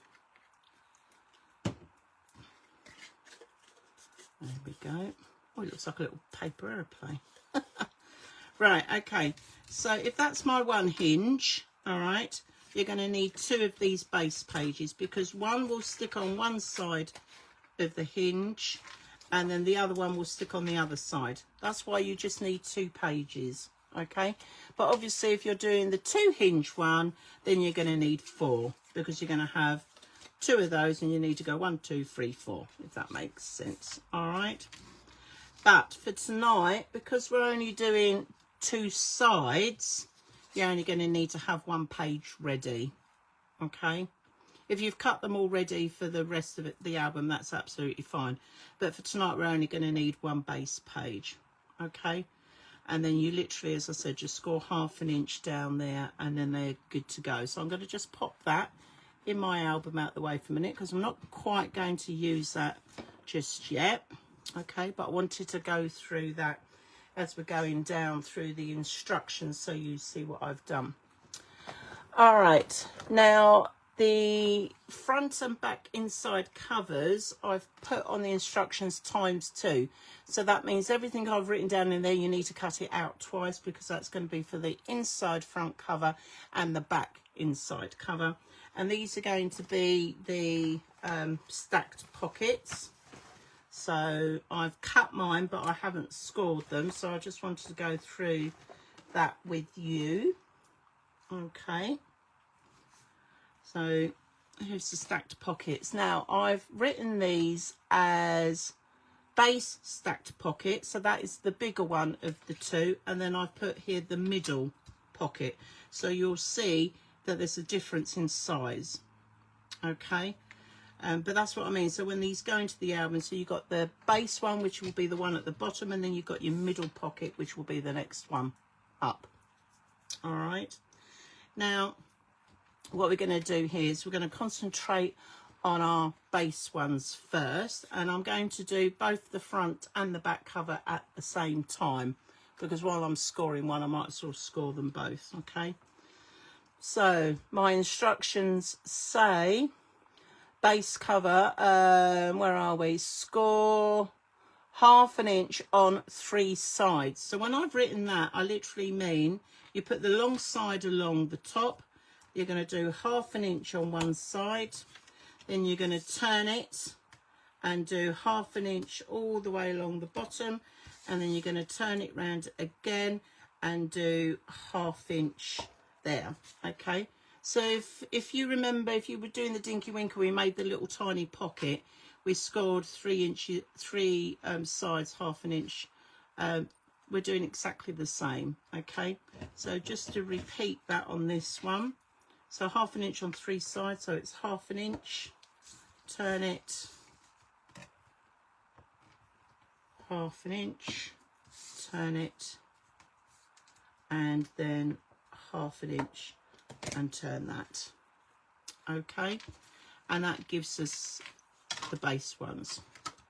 There we go. Oh, it looks like a little paper aeroplane. Right, okay. So if that's my 1 hinge, all right, you're going to need 2 of these base pages, because one will stick on one side of the hinge, and then the other one will stick on the other side. That's why you just need 2 pages, okay? But obviously if you're doing the 2 hinge one, then you're going to need 4, because you're going to have 2 of those, and you need to go 1 2 3 4, if that makes sense. All right, but for tonight, because we're only doing 2 sides, you're only going to need to have 1 page ready. Okay, if you've cut them already for the rest of the album, that's absolutely fine. But for tonight, we're only going to need 1 base page. Okay. And then you literally, as I said, just score 1/2 inch down there, and then they're good to go. So I'm going to just pop that in my album out the way for a minute, because I'm not quite going to use that just yet. Okay. But I wanted to go through that as we're going down through the instructions, so you see what I've done. All right. Now, the front and back inside covers, I've put on the instructions ×2. So that means everything I've written down in there, you need to cut it out twice, because that's going to be for the inside front cover and the back inside cover. And these are going to be the stacked pockets. So I've cut mine, but I haven't scored them. So I just wanted to go through that with you. Okay. So here's the stacked pockets. Now I've written these as base stacked pocket, so that is the bigger one of the 2, and then I've put here the middle pocket, so you'll see that there's a difference in size. Okay, but that's what I mean. So when these go into the album, so you've got the base one, which will be the one at the bottom, and then you've got your middle pocket, which will be the next one up. All right, now what we're going to do here is we're going to concentrate on our base ones first, and I'm going to do both the front and the back cover at the same time, because while I'm scoring one, I might as well score them both. Okay, so my instructions say base cover, where are we, score 1/2 inch on 3 sides. So when I've written that, I literally mean you put the long side along the top. You're going to do 1/2 inch on one side, then you're going to turn it and do 1/2 inch all the way along the bottom, and then you're going to turn it round again and do 1/2 inch there. Okay, so if you remember, if you were doing the Dinky Winker, we made the little tiny pocket, we scored 3 inches, 3 sides 1/2 inch. We're doing exactly the same. Okay, so just to repeat that on this one, So 1/2 inch on 3 sides, so it's 1/2 inch, turn it, 1/2 inch, turn it, and then 1/2 inch and turn that. Okay, and that gives us the base ones.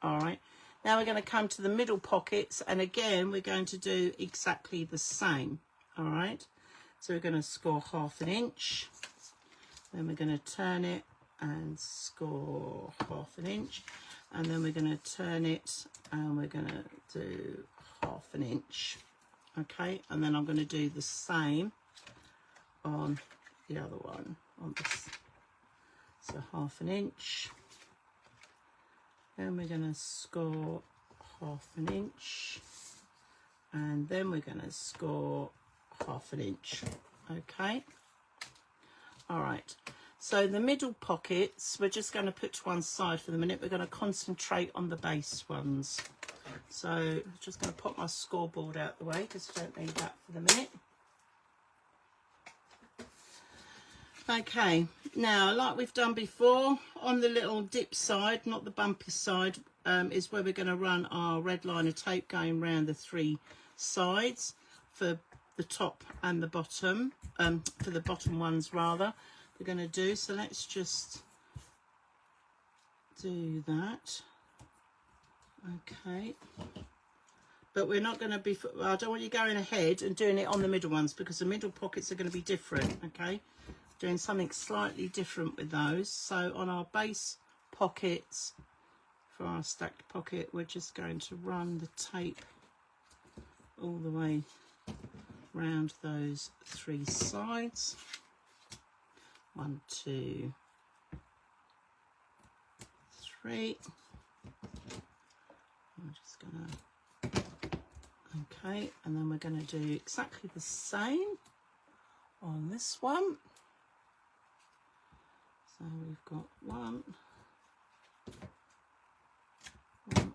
All right, now we're going to come to the middle pockets, and again we're going to do exactly the same. All right, so we're going to score 1/2 inch, then we're going to turn it and score 1/2 inch, and then we're going to turn it and we're going to do 1/2 inch. Okay, and then I'm going to do the same on the other one, on this. So 1/2 inch, then we're going to score 1/2 inch, and then we're going to score 1/2 inch. Okay, all right, so the middle pockets we're just going to put to one side for the minute. We're going to concentrate on the base ones. So I'm just going to pop my scoreboard out the way because I don't need that for the minute. Okay, now like we've done before, on the little dip side, not the bumpy side, is where we're going to run our red line of tape going around the 3 sides for the top and the bottom, for the bottom ones rather, we're going to do. So let's just do that. Okay, but we're not going to be, I don't want you going ahead and doing it on the middle ones because the middle pockets are going to be different. Okay, doing something slightly different with those. So on our base pockets for our stacked pocket, we're just going to run the tape all the way round those 3 sides. 1, 2, 3. I'm just gonna, okay, and then we're going to do exactly the same on this one. So we've got 1, 1,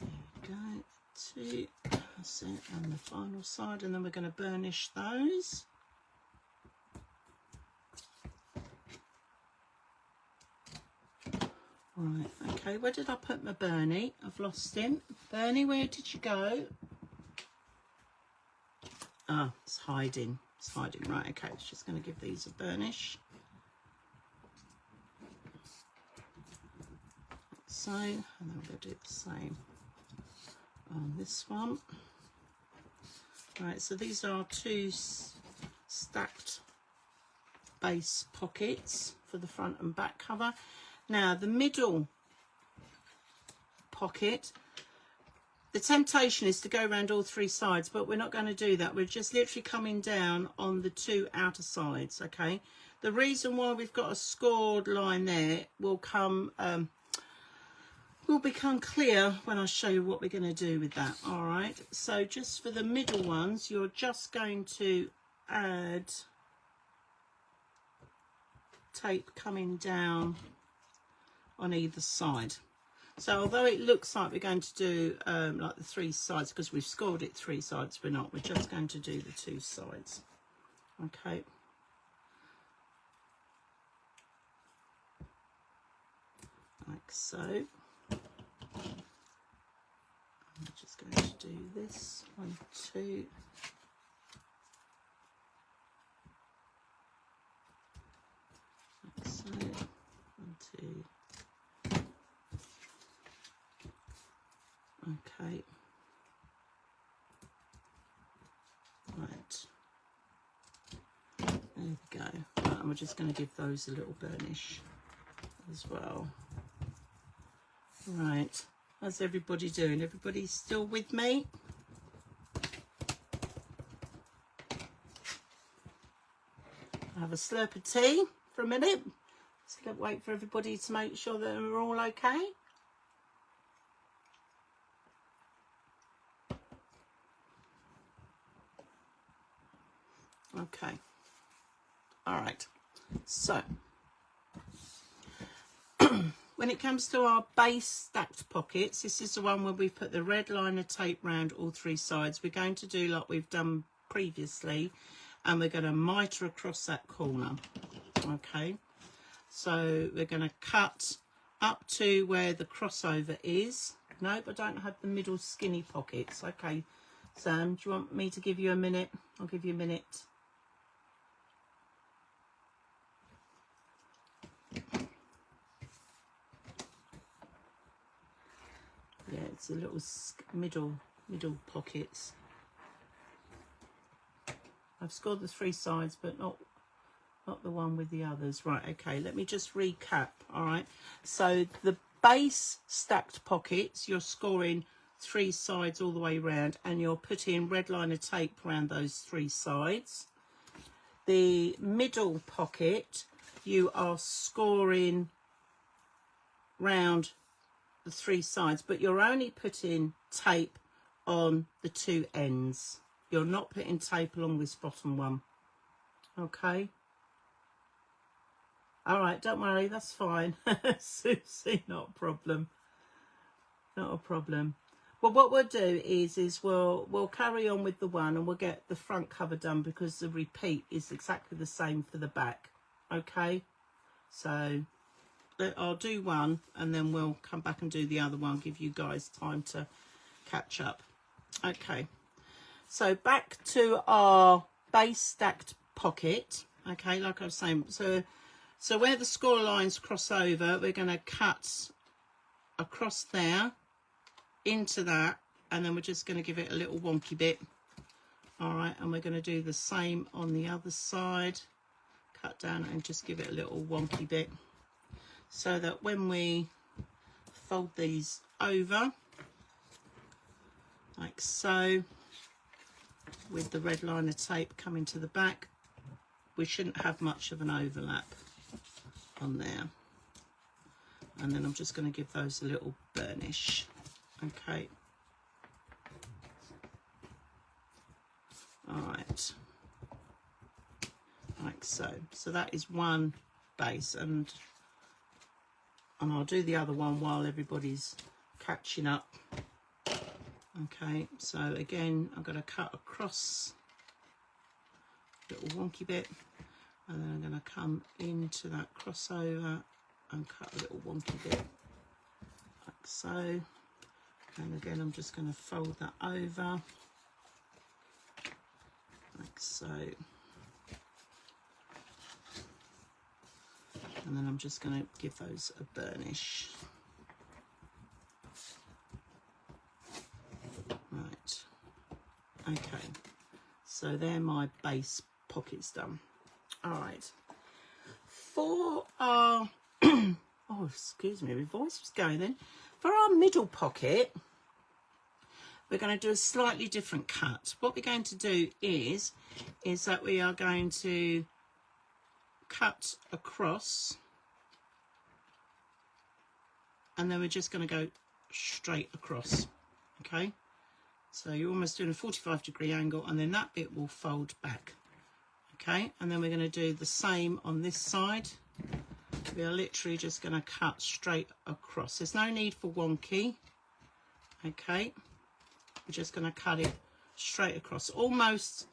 there we go, 2, that's it, and the final side, and then we're going to burnish those. Right, okay, where did I put my Bernie? I've lost him. Bernie, where did you go? Ah, it's hiding. It's hiding. Right, okay, it's just going to give these a burnish. So, and then we're going to do the same on this one. Right, so these are 2 stacked base pockets for the front and back cover. Now the middle pocket, the temptation is to go around all 3 sides, but we're not going to do that. We're just literally coming down on the 2 outer sides. Okay, the reason why we've got a scored line there will become clear when I show you what we're going to do with that. All right, so just for the middle ones, you're just going to add tape coming down on either side. So although it looks like we're going to do like the 3 sides, because we've scored it 3 sides, we're not. We're just going to do the 2 sides. Okay. Like so. I'm just going to do this 1, 2. Like so. 1, 2. Okay, right, there we go. Right, and we're just going to give those a little burnish as well. Right, how's everybody doing? Everybody still with me? I'll have a slurp of tea for a minute. Just going to wait for everybody to make sure that we're all okay. Okay, all right, so when it comes to our base stacked pockets, this is the one where we've put the red liner tape round all 3 sides. We're going to do like we've done previously, and we're going to mitre across that corner. Okay, so we're going to cut up to where the crossover is. Nope, I don't have the middle skinny pockets. Okay, Sam, do you want me to give you a minute? I'll give you a minute. Yeah, it's the little middle pockets. I've scored the 3 sides, but not the one with the others. Right, okay, let me just recap. All right, so the base stacked pockets, you're scoring 3 sides all the way around, and you're putting red liner tape around those 3 sides. The middle pocket, you are scoring round the 3 sides, but you're only putting tape on the 2 ends. You're not putting tape along this bottom one. Okay, all right, don't worry, that's fine. Susie, not a problem, not a problem. Well, what we'll do is we'll carry on with the one, and we'll get the front cover done, because the repeat is exactly the same for the back. Okay, so I'll do one, and then we'll come back and do the other one, give you guys time to catch up. Okay, so back to our base stacked pocket. Okay, like I was saying, so where the score lines cross over, we're going to cut across there into that, and then we're just going to give it a little wonky bit. All right, and we're going to do the same on the other side. Cut down and just give it a little wonky bit, so that when we fold these over, like so, with the red liner tape coming to the back, we shouldn't have much of an overlap on there. And then I'm just going to give those a little burnish. Okay. All right. Like so. So that is one base, and I'll do the other one while everybody's catching up. Okay, so again, I'm going to cut across a little wonky bit, and then I'm going to come into that crossover and cut a little wonky bit, like so. And again, I'm just going to fold that over, like so. And then I'm just going to give those a burnish. Right. Okay. So they're my base pockets done. All right. For our... oh, excuse me, my voice was going then. For our middle pocket, we're going to do a slightly different cut. What we're going to do is that we are going to cut across, and then we're just going to go straight across. Okay, so you're almost doing a 45-degree angle, and then that bit will fold back. Okay, and then we're going to do the same on this side. We are literally just going to cut straight across. There's no need for wonky. Okay, we're just going to cut it straight across, almost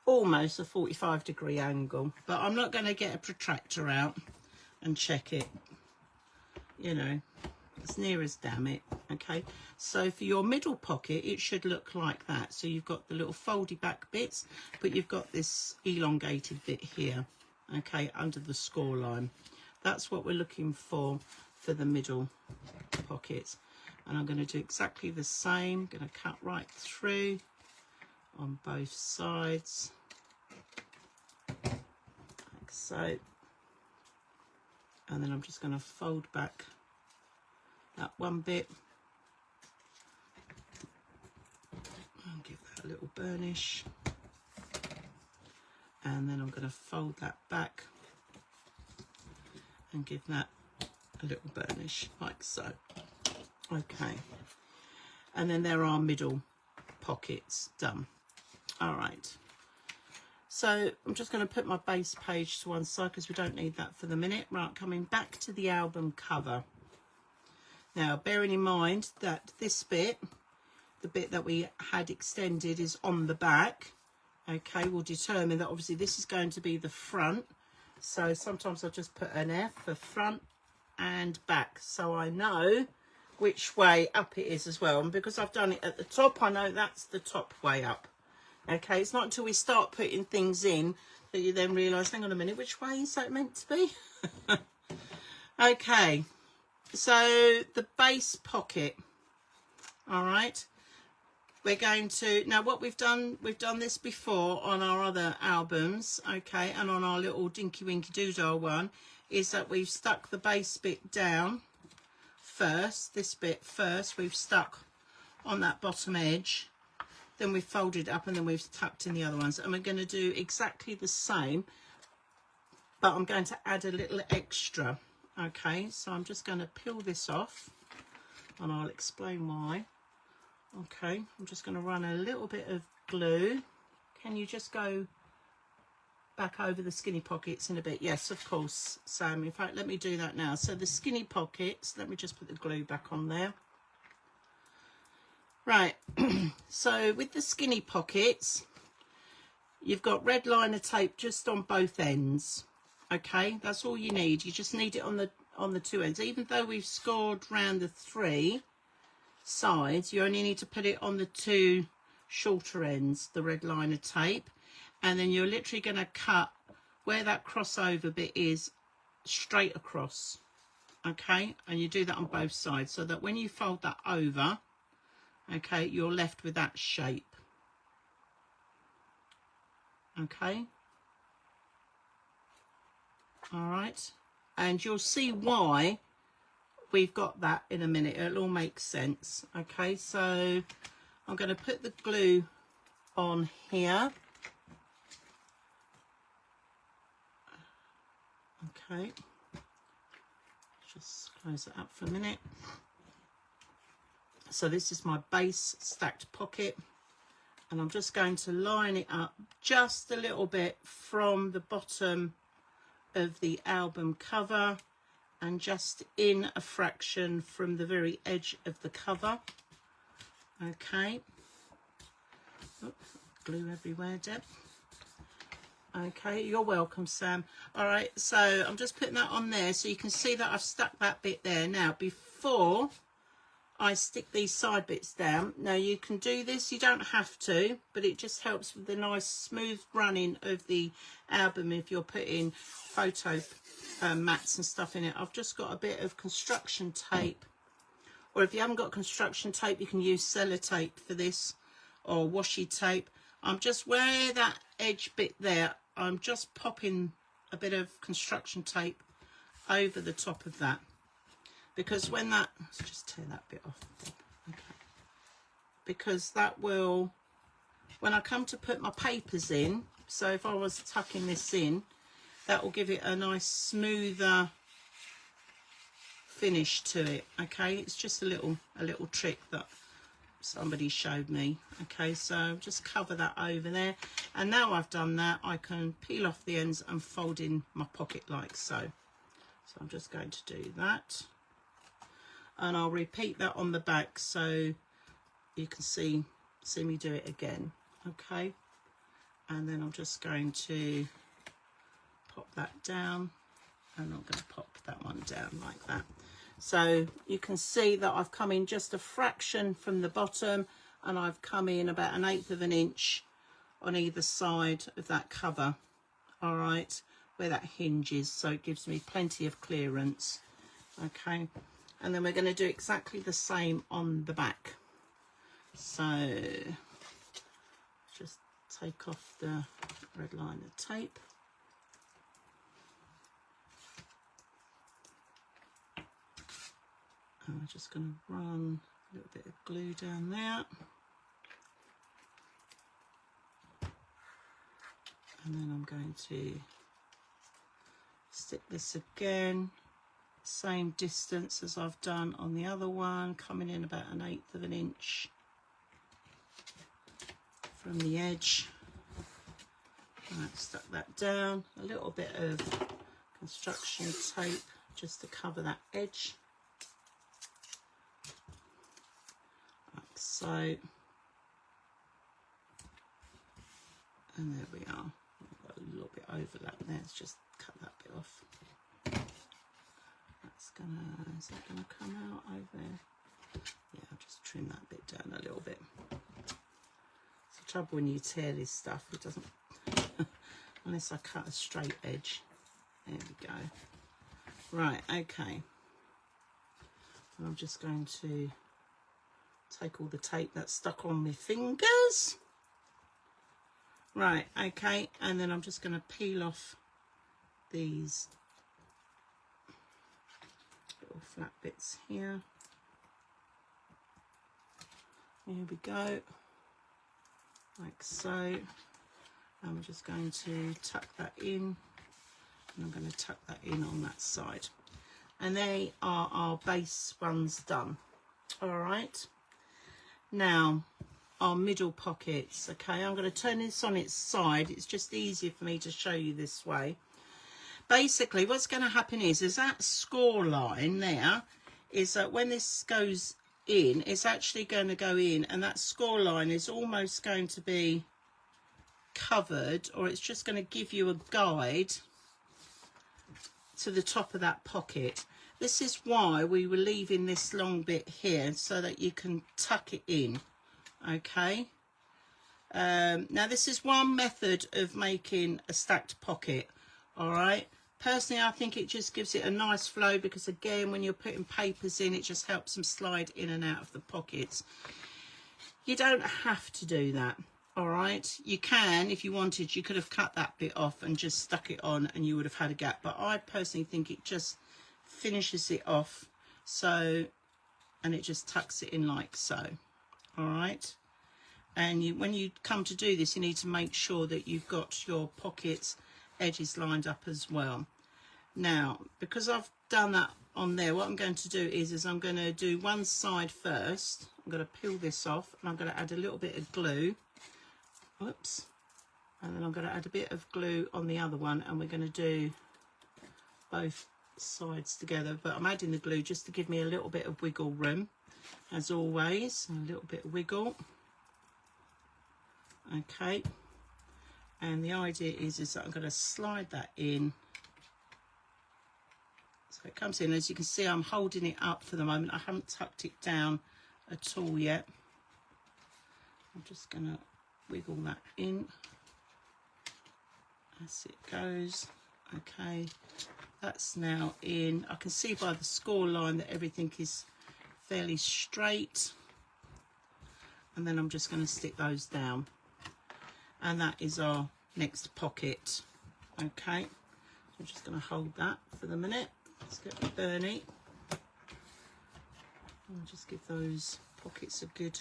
a 45-degree angle, but I'm not going to get a protractor out and check it, you know, as near as damn it. Okay, so for your middle pocket, it should look like that. So you've got the little foldy back bits, but you've got this elongated bit here, okay, under the score line. That's what we're looking for the middle pockets. And I'm going to do exactly the same. I'm going to cut right through on both sides, like so. And then I'm just going to fold back that one bit. I'll give that a little burnish. And then I'm going to fold that back and give that a little burnish, like so. Okay, and then there are middle pockets done. All right, so I'm just going to put my base page to one side because we don't need that for the minute. Right, coming back to the album cover. Now, bearing in mind that this bit, the bit that we had extended, is on the back, okay, we'll determine that obviously this is going to be the front. So sometimes I'll just put an F for front and back, so I know which way up it is as well. And because I've done it at the top, I know that's the top way up. Okay, it's not until we start putting things in that you then realise, hang on a minute, which way is that meant to be? Okay, so the base pocket, all right, we're going to, now what we've done this before on our other albums, okay, and on our little Dinky Winky Doodle one, is that we've stuck the base bit down first, this bit first, we've stuck on that bottom edge, then we've folded up, and then we've tucked in the other ones, and we're going to do exactly the same, but I'm going to add a little extra. Okay, so I'm just going to peel this off, and I'll explain why. Okay, I'm just going to run a little bit of glue. Can you just go back over the skinny pockets in a bit? Yes, of course, Sam. In fact, let me do that now. So the skinny pockets, let me just put the glue back on there. Right, so with the skinny pockets, you've got red liner tape just on both ends. Okay, that's all you need. You just need it on the two ends. Even though we've scored round the 3 sides, you only need to put it on the 2 shorter ends, the red liner tape, and then you're literally going to cut where that crossover bit is straight across. Okay, and you do that on both sides, so that when you fold that over, okay, you're left with that shape. Okay. All right, and you'll see why we've got that in a minute. It'll all make sense. Okay, so I'm going to put the glue on here. Okay, just close it up for a minute. So this is my base stacked pocket, and I'm just going to line it up just a little bit from the bottom of the album cover and just in a fraction from the very edge of the cover. Okay. Oops, glue everywhere, Deb. Okay, you're welcome, Sam. All right, so I'm just putting that on there so you can see that I've stuck that bit there. Now, before I stick these side bits down, now you can do this, you don't have to, but it just helps with the nice smooth running of the album if you're putting photo mats and stuff in it. I've just got a bit of construction tape, or if you haven't got construction tape, you can use sellotape for this, or washi tape. I'm just, where that edge bit there, I'm just popping a bit of construction tape over the top of that. Because when that, let's just tear that bit off. Okay. Because that will, when I come to put my papers in, so if I was tucking this in, that will give it a nice smoother finish to it. Okay, it's just a little trick that somebody showed me. Okay, so just cover that over there, and now I've done that, I can peel off the ends and fold in my pocket like so. So I'm just going to do that. And I'll repeat that on the back so you can see me do it again. Okay, and then I'm just going to pop that down, and I'm going to pop that one down like that. So you can see that I've come in just a fraction from the bottom, and I've come in about 1/8 of an inch on either side of that cover. All right, where that hinges, so it gives me plenty of clearance. Okay. And then we're going to do exactly the same on the back. So just take off the red liner tape. And we're just going to run a little bit of glue down there. And then I'm going to stick this again. Same distance as I've done on the other one, coming in about 1/8 of an inch from the edge. Right, stuck that down. A little bit of construction tape just to cover that edge. so. And there we are. I've got a little bit overlap there. Let's just cut that bit off. That's gonna, is that gonna come out over there? Yeah, I'll just trim that bit down a little bit. It's the trouble when you tear this stuff, it doesn't, unless I cut a straight edge. There we go. Right, okay. And I'm just going to take all the tape that's stuck on my fingers. Right, okay, and then I'm just going to peel off these little flat bits here. Here we go, like so. And we're just going to tuck that in, and I'm going to tuck that in on that side. And they are our base ones done. All right. Now, our middle pockets. Okay, I'm going to turn this on its side. It's just easier for me to show you this way. Basically, what's going to happen is that score line there is that when this goes in, it's actually going to go in, and that score line is almost going to be covered, or it's just going to give you a guide to the top of that pocket. This is why we were leaving this long bit here, so that you can tuck it in. Okay, now this is one method of making a stacked pocket. All right, personally I think it just gives it a nice flow, because again, when you're putting papers in, it just helps them slide in and out of the pockets. You don't have to do that. All right, you can, if you wanted, you could have cut that bit off and just stuck it on, and you would have had a gap, but I personally think it just finishes it off, so, and it just tucks it in like so. All right, and when you come to do this, you need to make sure that you've got your pockets edges lined up as well. Now, because I've done that on there, what I'm going to do is I'm going to do one side first. I'm going to peel this off, and I'm going to add a little bit of glue. Whoops. And then I'm going to add a bit of glue on the other one, and we're going to do both sides together, but I'm adding the glue just to give me a little bit of wiggle room, as always. A little bit of wiggle. Okay, and the idea is that I'm going to slide that in, so it comes in. As you can see, I'm holding it up for the moment. I haven't tucked it down at all yet. I'm just going to wiggle that in as it goes. Okay, that's now in. I can see by the score line that everything is fairly straight, and then I'm just going to stick those down, and that is our next pocket. Okay, so I'm just going to hold that for the minute. Let's get my Bernie and just give those pockets a good,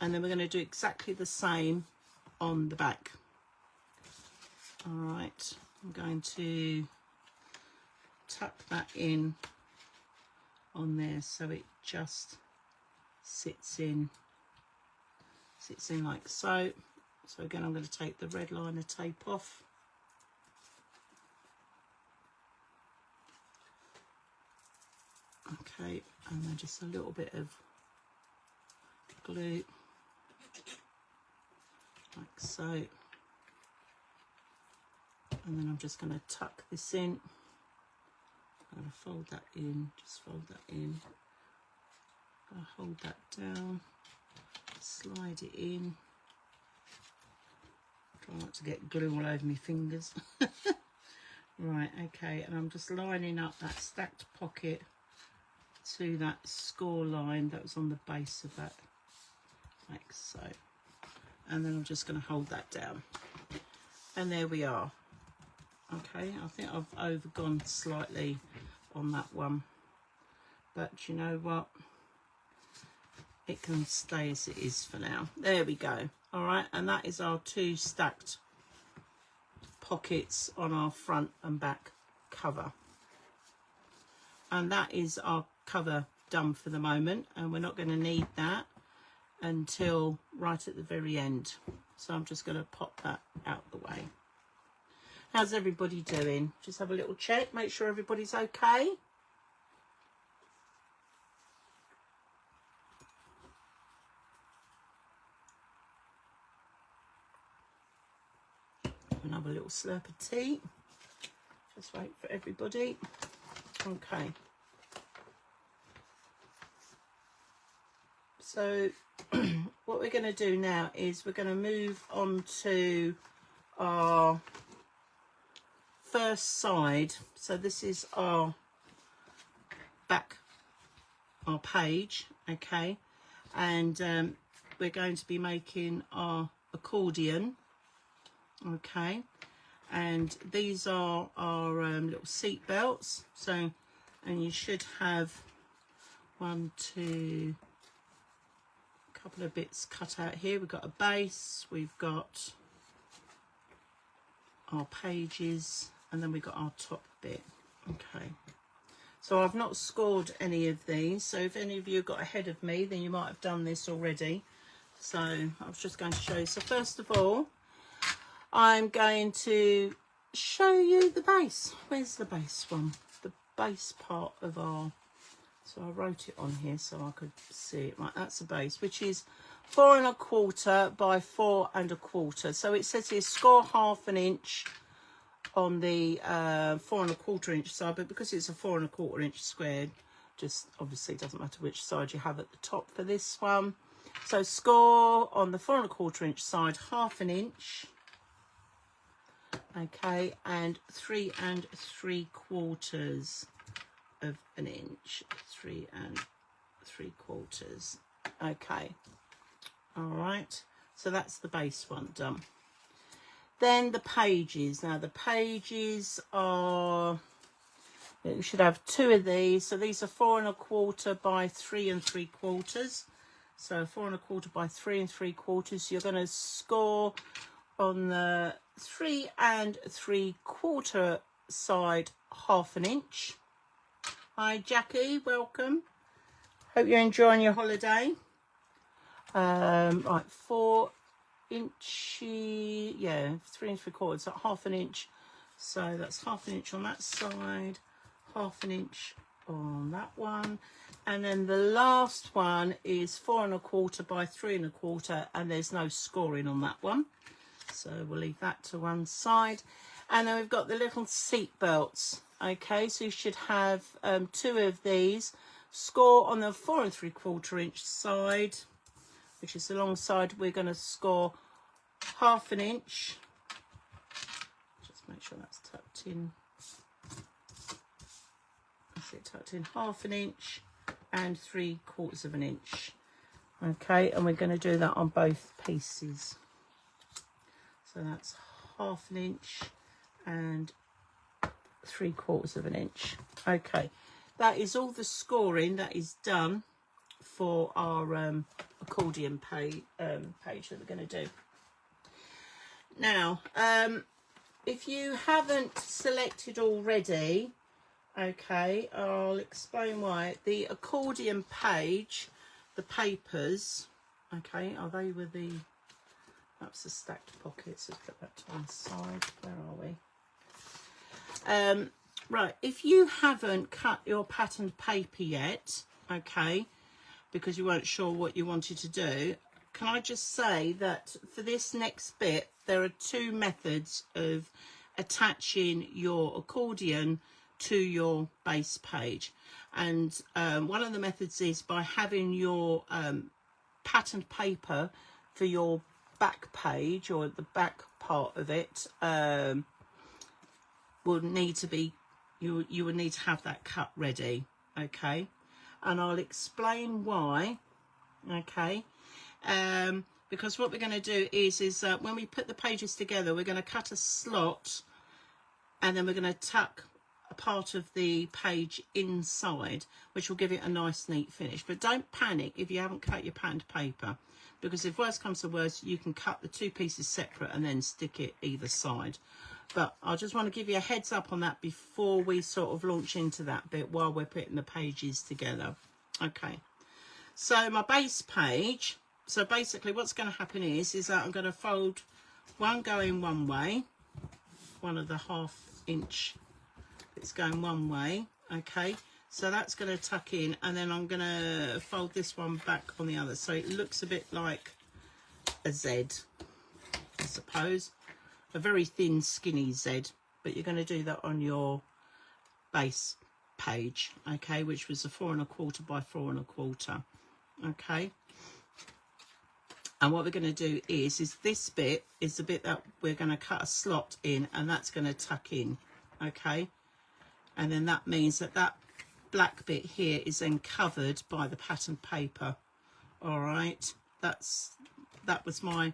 and then we're going to do exactly the same on the back. All right, I'm going to tuck that in on there so it just sits in like so. So again, I'm going to take the red liner tape off. Okay, and then just a little bit of glue like so, and then I'm just going to tuck this in. I'm going to fold that in, just fold that in. I'm going to hold that down, slide it in. Try not to get glue all over my fingers. Right, okay, and I'm just lining up that stacked pocket to that score line that was on the base of that, like so. And then I'm just going to hold that down. And there we are. Okay, I think I've overgone slightly on that one, but you know what? It can stay as it is for now. There we go. All right, and that is our two stacked pockets on our front and back cover. And that is our cover done for the moment, and we're not going to need that until right at the very end. So I'm just going to pop that out the way. How's everybody doing? Just have a little check, make sure everybody's okay. have another little slurp of tea. Just wait for everybody. Okay. So what we're going to do now is we're going to move on to our first side. So this is our back, our page, okay, and we're going to be making our accordion, okay, and these are our little seat belts. So, and you should have one, two, couple of bits cut out here. We've got a base, we've got our pages, and then we've got our top bit. Okay, so I've not scored any of these, so if any of you got ahead of me, then you might have done this already. So I was just going to show you. So first of all, I'm going to show you the base. Where's the base one? The base part of our, so I wrote it on here so I could see it. Right, that's the base, which is 4 1/4 by 4 1/4. So it says here score 1/2 inch on the 4 1/4 inch side, but because it's a 4 1/4 inch square, just obviously it doesn't matter which side you have at the top for this one. So score on the 4 1/4 inch side 1/2 inch, okay, and 3 3/4 of an inch, 3 3/4. Okay, all right, so that's the base one done. Then the pages. Now the pages are, you should have 2 of these. So these are 4 1/4 by 3 3/4. So 4 1/4 by 3 3/4. You're going to score on the 3 3/4 side 1/2 inch. Hi Jackie, welcome. Hope you're enjoying your holiday. Right, 4 inch, yeah, 3 3/4, so 1/2 inch. So that's 1/2 inch on that side, 1/2 inch on that one, and then the last one is 4 1/4 by 3 1/4, and there's no scoring on that one, so we'll leave that to one side. And then we've got the little seat belts. Okay, so you should have 2 of these. Score on the 4 3/4 inch side, which is the long side. We're going to score 1/2 inch. Just make sure that's tucked in. That's it, tucked in 1/2 inch and 3/4 of an inch. Okay, and we're going to do that on both pieces. So that's 1/2 inch and 3/4 of an inch. Okay, that is all the scoring that is done for our accordion page that we're going to do. Now, if you haven't selected already, okay, I'll explain why. The accordion page, the papers, okay, are they with the, that's the stacked pockets. Let's put that to one side. Where are we? Right, if you haven't cut your patterned paper yet, okay, because you weren't sure what you wanted to do, can I just say that for this next bit, there are 2 methods of attaching your accordion to your base page. And one of the methods is by having your patterned paper for your back page, or the back part of it, will need to be, you will need to have that cut ready, okay, and I'll explain why, okay, because what we're going to do is when we put the pages together, we're going to cut a slot, and then we're going to tuck a part of the page inside, which will give it a nice neat finish. But don't panic if you haven't cut your patterned paper, because if worst comes to worst, you can cut the 2 pieces separate and then stick it either side. But I just want to give you a heads up on that before we sort of launch into that bit, while we're putting the pages together. Okay, so my base page, so basically what's going to happen is that I'm going to fold one going one way, one of the 1/2 inch, it's going one way, okay, so that's going to tuck in, and then I'm going to fold this one back on the other, so it looks a bit like a Z, I suppose. a very thin skinny Z, but you're going to do that on your base page, okay, which was a 4 1/4 by 4 1/4. Okay, and what we're going to do is this bit is the bit that we're going to cut a slot in, and that's going to tuck in, okay, and then that means that that black bit here is then covered by the pattern paper. All right, that was my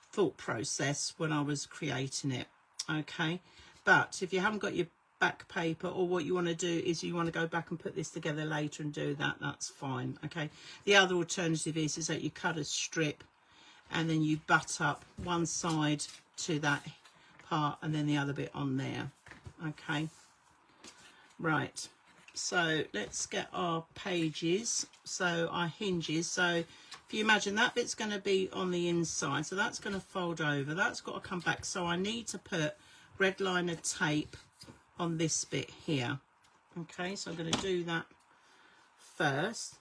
thought process when I was creating it, okay. But if you haven't got your back paper, or what you want to do is you want to go back and put this together later and do that, that's fine, okay. The other alternative is that you cut a strip and then you butt up one side to that part and then the other bit on there, okay. Right, so let's get our pages, so our hinges. So if you imagine that bit's going to be on the inside, so that's going to fold over, that's got to come back, so I need to put red liner tape on this bit here, okay. So I'm going to do that first.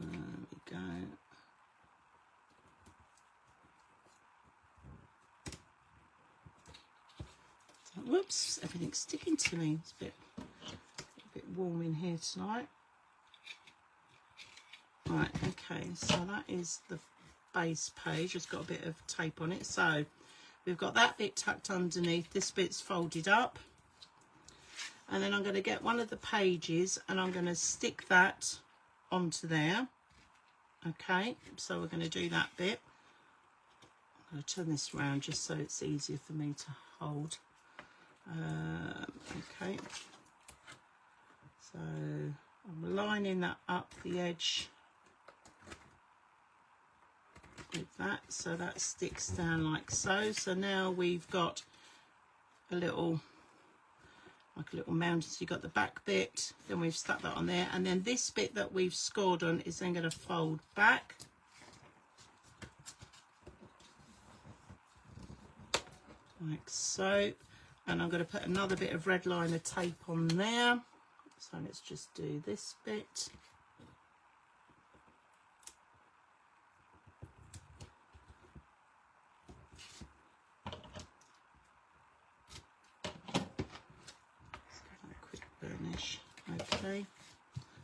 There we go. So, whoops, everything's sticking to me. It's a bit warm in here tonight. Right, okay, so that is the base page. It's got a bit of tape on it, so we've got that bit tucked underneath, this bit's folded up, and then I'm going to get one of the pages and I'm going to stick that onto there, okay. So we're going to do that bit. I'm going to turn this around just so it's easier for me to hold, okay. So I'm lining that up the edge with that, so that sticks down like so. So now we've got a little, like a little mountain. So you've got the back bit, then we've stuck that on there, and then this bit that we've scored on is then going to fold back like so, and I'm going to put another bit of red liner tape on there. So let's just do this bit. Burnish, okay.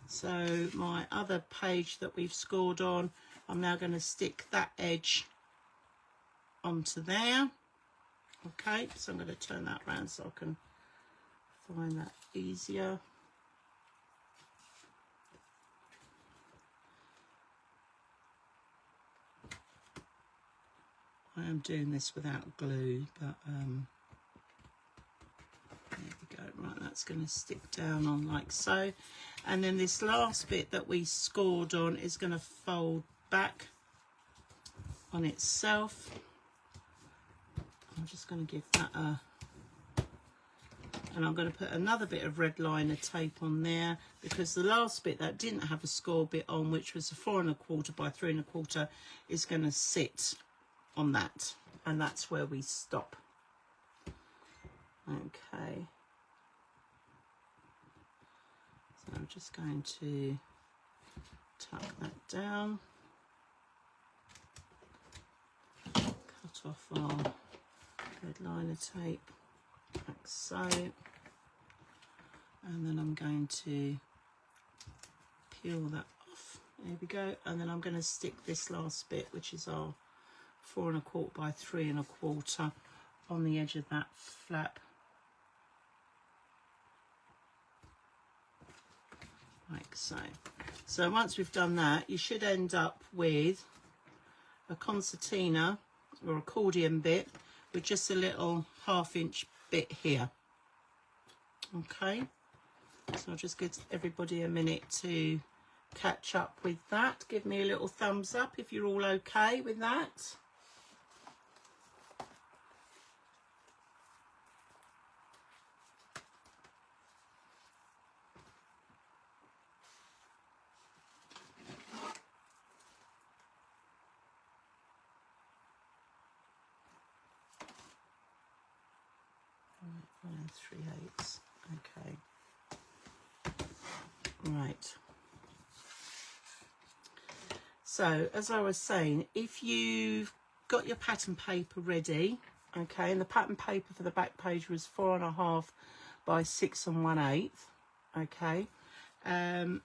So my other page that we've scored on, I'm now going to stick that edge onto there, okay. So I'm going to turn that around so I can find that easier. I am doing this without glue, but there we go. Right, that's going to stick down on like so, and then this last bit that we scored on is going to fold back on itself. I'm just going to give that a, and I'm going to put another bit of red liner tape on there, because the last bit that didn't have a score bit on, which was a 4 1/4 by 3 1/4, is going to sit on that, and that's where we stop. Okay, so I'm just going to tuck that down, cut off our red liner tape like so, and then I'm going to peel that off. There we go, and then I'm going to stick this last bit, which is our 4 1/4 by 3 1/4, on the edge of that flap like so. So once we've done that, you should end up with a concertina or accordion bit with just a little 1/2 inch bit here, okay. So I'll just give everybody a minute to catch up with that. Give me a little thumbs up if you're all okay with that. And 3/8, okay. Right. So as I was saying, if you've got your pattern paper ready, okay, and the pattern paper for the back page was 4.5 by 6 1/8, okay, I'm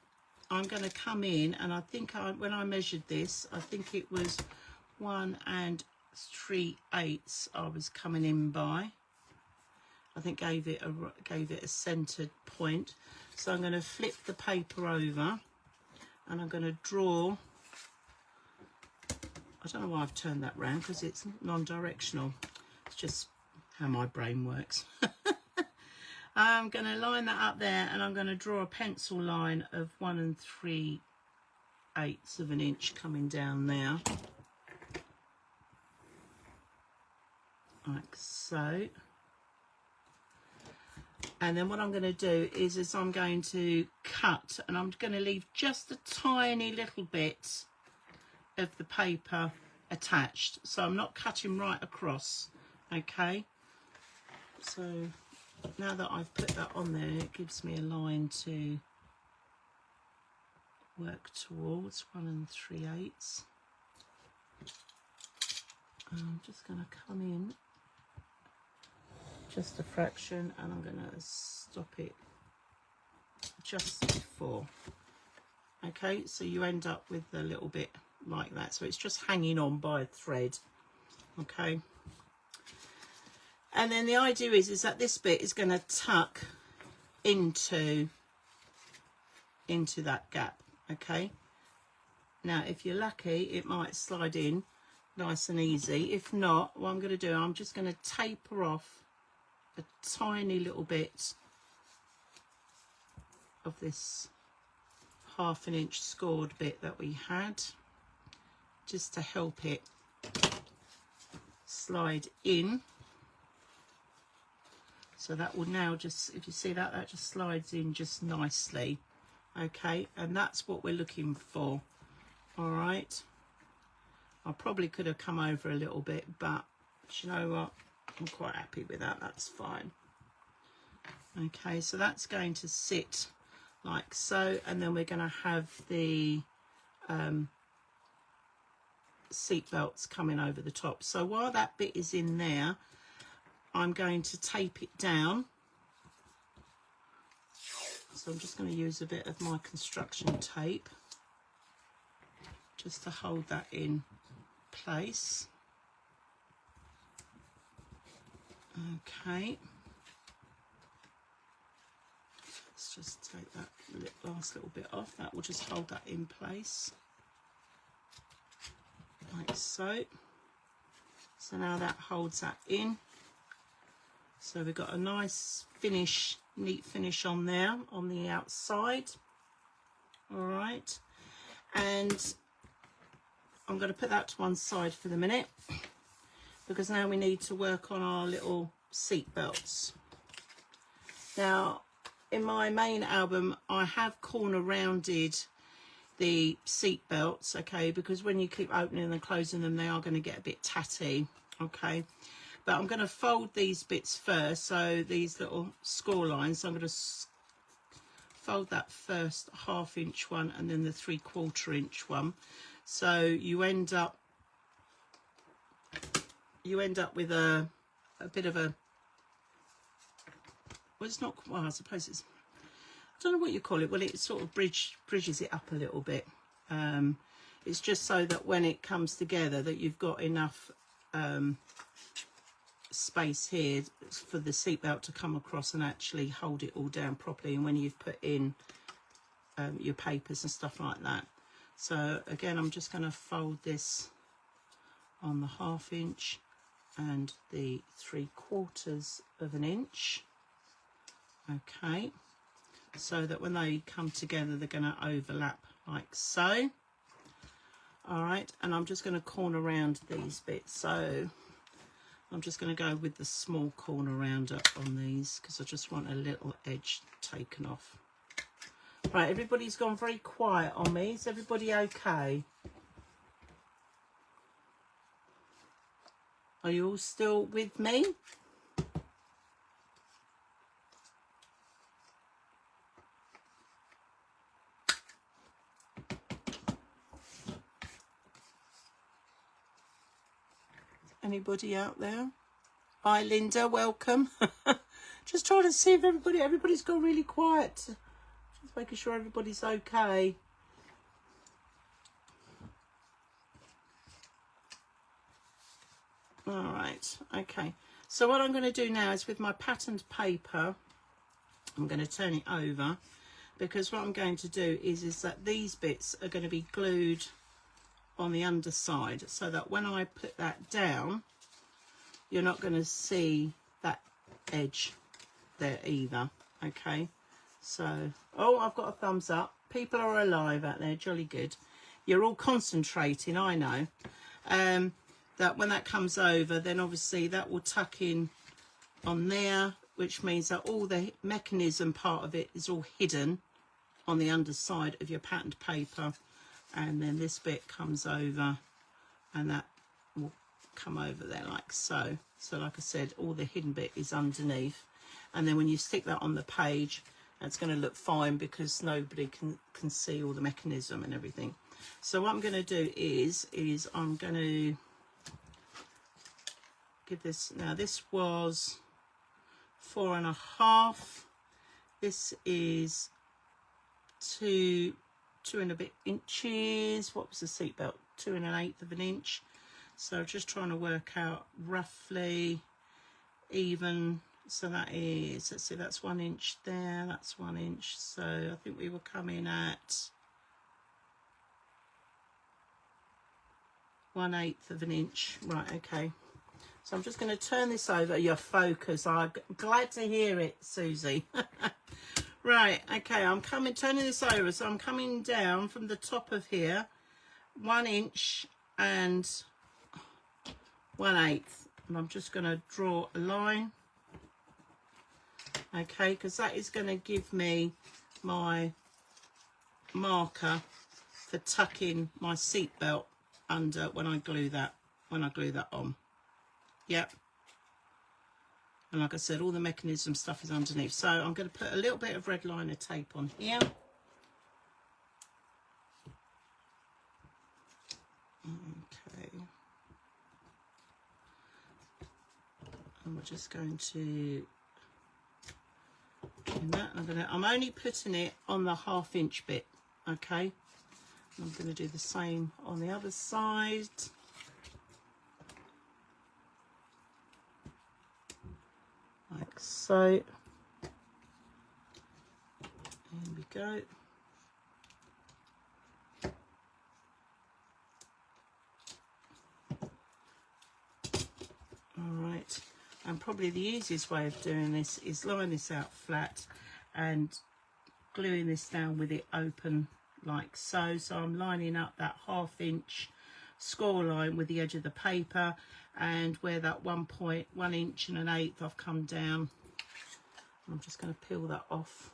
going to come in, and I think when I measured this, I think it was 1 3/8 I was coming in by. I think gave it a centered point. So I'm going to flip the paper over, and I'm going to draw. I don't know why I've turned that round, because it's non-directional. It's just how my brain works. I'm going to line that up there, and I'm going to draw a pencil line of 1 3/8 of an inch coming down there, like so. And then what I'm going to do is I'm going to cut, and I'm going to leave just a tiny little bit of the paper attached, so I'm not cutting right across, okay. So now that I've put that on there, it gives me a line to work towards, 1 3/8. I'm just going to come in just a fraction, and I'm going to stop it just before. Okay, so you end up with a little bit like that, so it's just hanging on by a thread. Okay, and then the idea is that this bit is going to tuck into that gap. Okay, now if you're lucky, it might slide in nice and easy. If not, what I'm going to do, I'm just going to taper off a tiny little bit of this 1/2 inch scored bit that we had, just to help it slide in. So that will now just, if you see that, that just slides in just nicely. Okay, and that's what we're looking for. All right, I probably could have come over a little bit, but you know what, I'm quite happy with that. That's fine. Okay, so that's going to sit like so, and then we're going to have the seat belts coming over the top. So while that bit is in there, I'm going to tape it down. So I'm just going to use a bit of my construction tape just to hold that in place. Okay, let's just take that last little bit off. That will just hold that in place, like so. So now that holds that in. So we've got a nice finish, neat finish on there on the outside. All right, and I'm going to put that to one side for the minute, because now we need to work on our little seat belts. Now, in my main album, I have corner rounded the seat belts, okay, because when you keep opening and closing them, they are going to get a bit tatty, okay. But I'm going to fold these bits first, so these little score lines, so I'm going to fold that first 1/2 inch one, and then the 3/4 inch one. So you end up with a bit of a, well, it's not, well, I suppose it's, I don't know what you call it. Well, it sort of bridges it up a little bit. It's just so that when it comes together, that you've got enough space here for the seatbelt to come across and actually hold it all down properly, and when you've put in your papers and stuff like that. So again, I'm just going to fold this on the 1/2 inch and the 3/4 of an inch, okay, so that when they come together, they're going to overlap like so. All right, and I'm just going to corner round these bits. So I'm just going to go with the small corner rounder on these, because I just want a little edge taken off. Right, everybody's gone very quiet on me. Is everybody okay? Are you all still with me? Anybody out there? Hi Linda, welcome. Just trying to see if everybody's gone really quiet. Just making sure everybody's okay. All right, okay. So what I'm going to do now is with my patterned paper, I'm going to turn it over, because what I'm going to do is that these bits are going to be glued on the underside, so that when I put that down, you're not going to see that edge there either. Okay, so, oh, I've got a thumbs up. People are alive out there, jolly good. You're all concentrating, I know. That when that comes over, then obviously that will tuck in on there, which means that all the mechanism part of it is all hidden on the underside of your patterned paper, and then this bit comes over and that will come over there like so. So like I said, all the hidden bit is underneath, and then when you stick that on the page, that's going to look fine because nobody can see all the mechanism and everything. So what I'm going to do is I'm going to give this, now this was 4.5, this is 2 and a bit inches. What was the seat belt? 2 1/8 of an inch. So just trying to work out roughly even. So that is, let's see, that's 1 inch there, that's 1 inch. So I think we were coming at 1/8 of an inch. Right, okay. So I'm just going to turn this over. Your focus. I'm glad to hear it, Susie. Right, okay, I'm turning this over. So I'm coming down from the top of here, 1 inch and 1/8. And I'm just going to draw a line. Okay, because that is going to give me my marker for tucking my seat belt under when I glue that on. Yep. And like I said, all the mechanism stuff is underneath. So I'm going to put a little bit of red liner tape on here. Okay. And we're just going to do that. I'm only putting it on the 1/2 inch bit. Okay. I'm going to do the same on the other side. Like so. Here we go. Alright, and probably the easiest way of doing this is line this out flat and gluing this down with it open like so. So I'm lining up that 1/2 inch score line with the edge of the paper, and where that 1 inch and 1/8 I've come down, I'm just going to peel that off.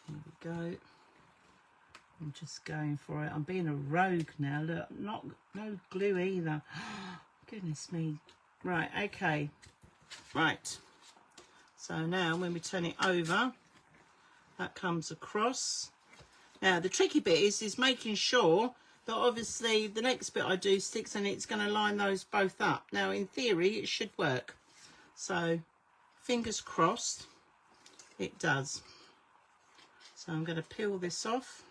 Here we go. I'm just going for it. I'm being a rogue now. Look, no glue either. Goodness me. Right, okay. Right. So now when we turn it over, that comes across. Now the tricky bit is making sure that obviously the next bit I do sticks, and it's going to line those both up. Now in theory it should work. So fingers crossed it does. So I'm going to peel this off.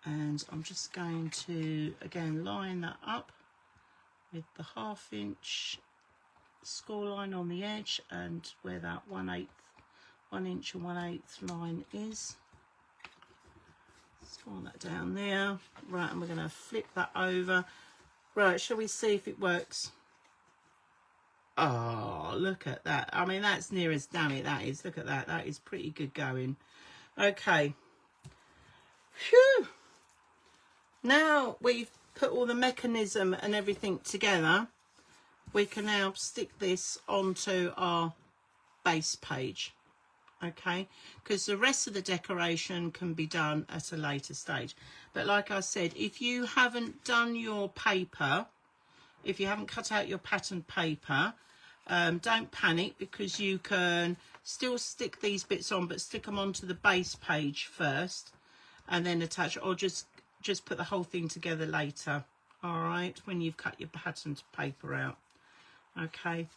And I'm just going to again line that up with the 1/2 inch score line on the edge, and where that 1 inch and 1/8 line is. Scroll that down there. Right, and we're going to flip that over. Right, shall we see if it works? Oh, look at that. I mean, that's near as damn it, that is. Look at that. That is pretty good going. Okay. Phew. Now we've put all the mechanism and everything together, we can now stick this onto our base page. Okay, because the rest of the decoration can be done at a later stage. But like I said, if you haven't done your paper, if you haven't cut out your patterned paper, Don't panic, because you can still stick these bits on, but stick them onto the base page first and then attach, or just put the whole thing together later, all right, when you've cut your patterned paper out. Okay,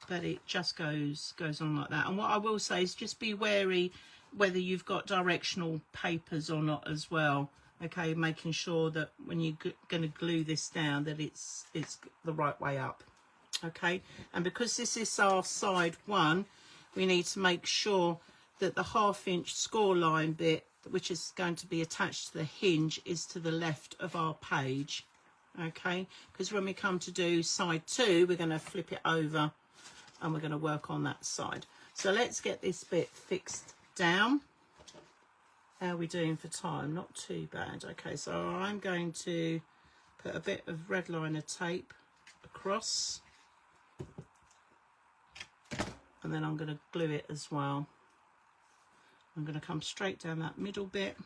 but it just goes on like that. And what I will say is just be wary whether you've got directional papers or not as well. Okay, making sure that when you're going to glue this down that it's the right way up. Okay, and because this is our side one, we need to make sure that the 1/2 inch score line bit, which is going to be attached to the hinge, is to the left of our page. Okay, because when we come to do side 2, we're going to flip it over and we're going to work on that side. So let's get this bit fixed down. How are we doing for time? Not too bad. Okay, so I'm going to put a bit of red liner tape across, and then I'm going to glue it as well. I'm going to come straight down that middle bit.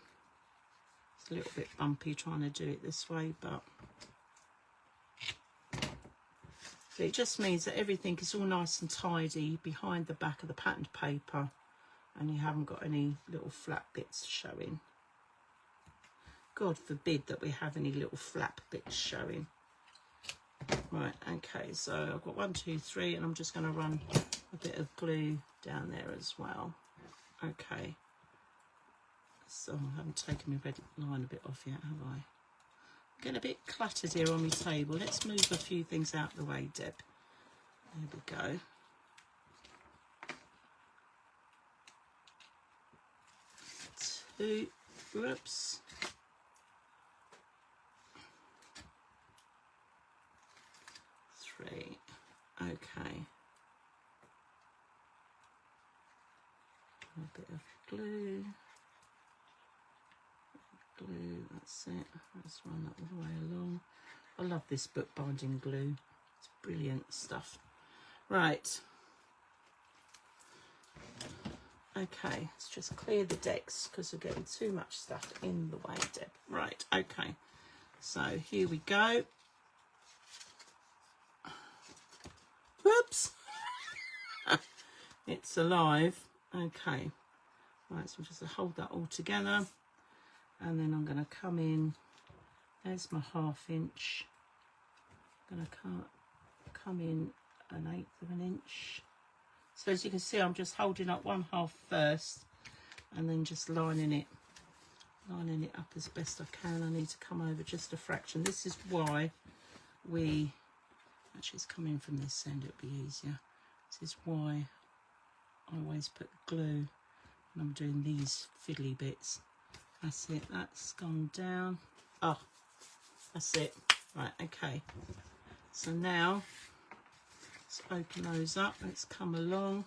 It's a little bit bumpy trying to do it this way, but it just means that everything is all nice and tidy behind the back of the patterned paper, and you haven't got any little flap bits showing. God forbid that we have any little flap bits showing. Right, okay, so I've got 1, 2, 3, and I'm just going to run a bit of glue down there as well. Okay, so I haven't taken my red line a bit off yet, have I? I'm getting a bit cluttered here on my table. Let's move a few things out of the way, Deb. There we go. Two, whoops. 3, okay. A bit of glue, that's it. Let's run that all the way along. I love this bookbinding glue, it's brilliant stuff. Right, okay, let's just clear the decks because we're getting too much stuff in the way, Deb. Right, okay, so here we go. Whoops. It's alive. Okay, right, so we'll just hold that all together, and then I'm going to come in. There's my 1/2 inch. I'm going to come in 1/8 of an inch. So as you can see, I'm just holding up 1/2 first, and then just lining it up as best I can. I need to come over just a fraction. This is why we actually, it's coming from this end, it'll be easier. This is why I always put glue when I'm doing these fiddly bits. That's it, that's gone down. Oh, that's it. Right, okay. So now let's open those up. Let's come along.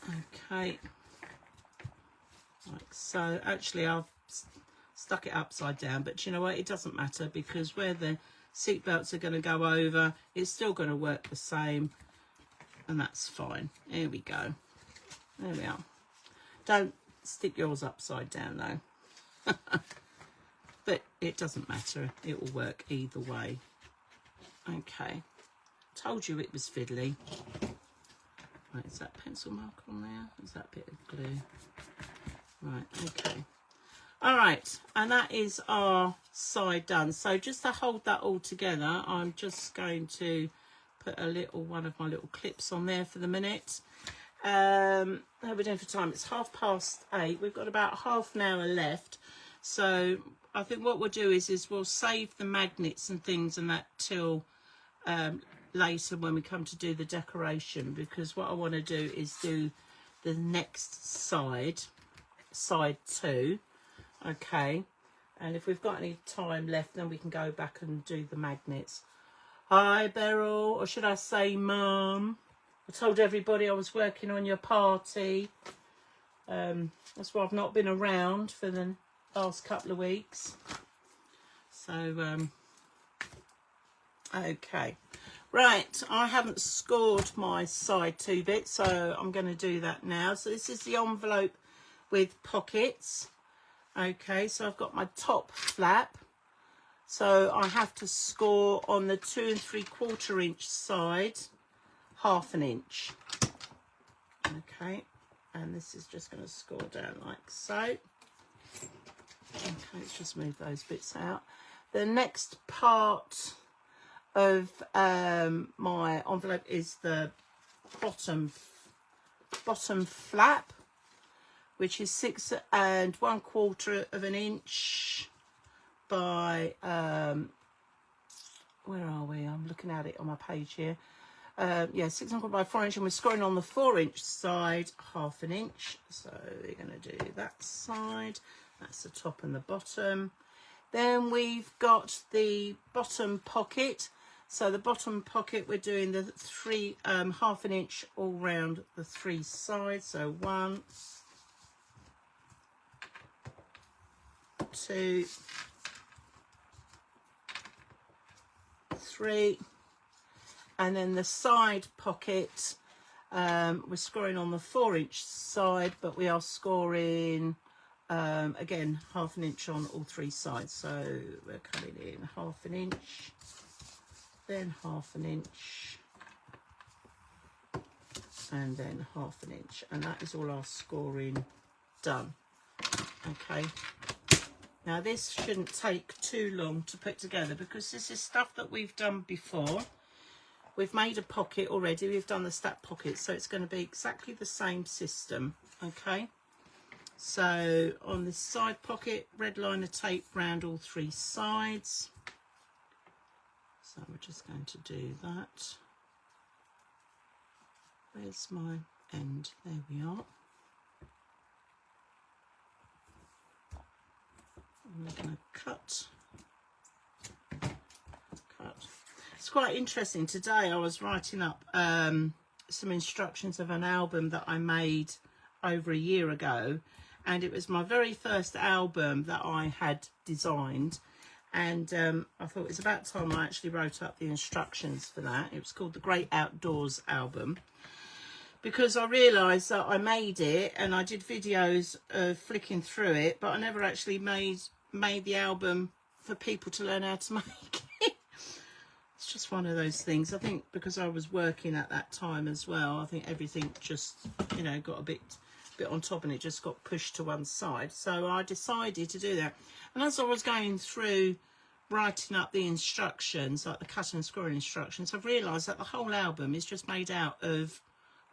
Okay. Like so. Actually, I've stuck it upside down, but you know what? It doesn't matter, because where the seat belts are going to go over, it's still going to work the same. And that's fine. There we go. There we are. Don't stick yours upside down though. But it doesn't matter. It will work either way. Okay. Told you it was fiddly. Right, is that pencil mark on there? Is that bit of glue? Right, okay. All right, and that is our side done. So just to hold that all together, I'm just going to put one of my little clips on there for the minute. How are we doing for time? It's 8:30. We've got about half an hour left. So I think what we'll do is we'll save the magnets and things and that till later when we come to do the decoration, because what I want to do is do the next side 2. Okay, and if we've got any time left, then we can go back and do the magnets. Hi Beryl, or should I say Mum? I told everybody I was working on your party. That's why I've not been around for the last couple of weeks. So okay, right, I haven't scored my side 2 bits, so I'm going to do that now. So this is the envelope with pockets. Okay, so I've got my top flap. So I have to score on the 2 3/4 inch side 1/2 inch. Okay, and this is just going to score down like so. Okay, let's just move those bits out. The next part of my envelope is the bottom flap, which is 6 1/4 inch by where are we? I'm looking at it on my page here. Yeah, 6 1/4 by 4 inch, and we're scoring on the 4 inch side 1/2 inch. So we're going to do that side. That's the top and the bottom. Then we've got the bottom pocket. So the bottom pocket, we're doing the 1/2 inch all round the 3 sides. So 1, 2, 3, and then the side pocket, we're scoring on the 4 inch side, but we are scoring again 1/2 inch on all 3 sides. So we're coming in 1/2 inch, then 1/2 inch, and then 1/2 inch, and that is all our scoring done. Okay, now this shouldn't take too long to put together because this is stuff that we've done before. We've made a pocket already, we've done the stack pocket, so it's going to be exactly the same system. Okay, so on this side pocket, red liner tape round all 3 sides. So we're just going to do that. Where's my end? There we are. And we're going to cut. It's quite interesting. Today I was writing up some instructions of an album that I made over a year ago, and it was my very first album that I had designed, and I thought it was about time I actually wrote up the instructions for that. It was called the Great Outdoors Album, because I realised that I made it and I did videos of flicking through it, but I never actually made the album for people to learn how to make it. It's just one of those things. I think because I was working at that time as well, I think everything just, you know, got a bit on top and it just got pushed to one side. So I decided to do that. And as I was going through writing up the instructions, like the cut and scoring instructions, I've realised that the whole album is just made out of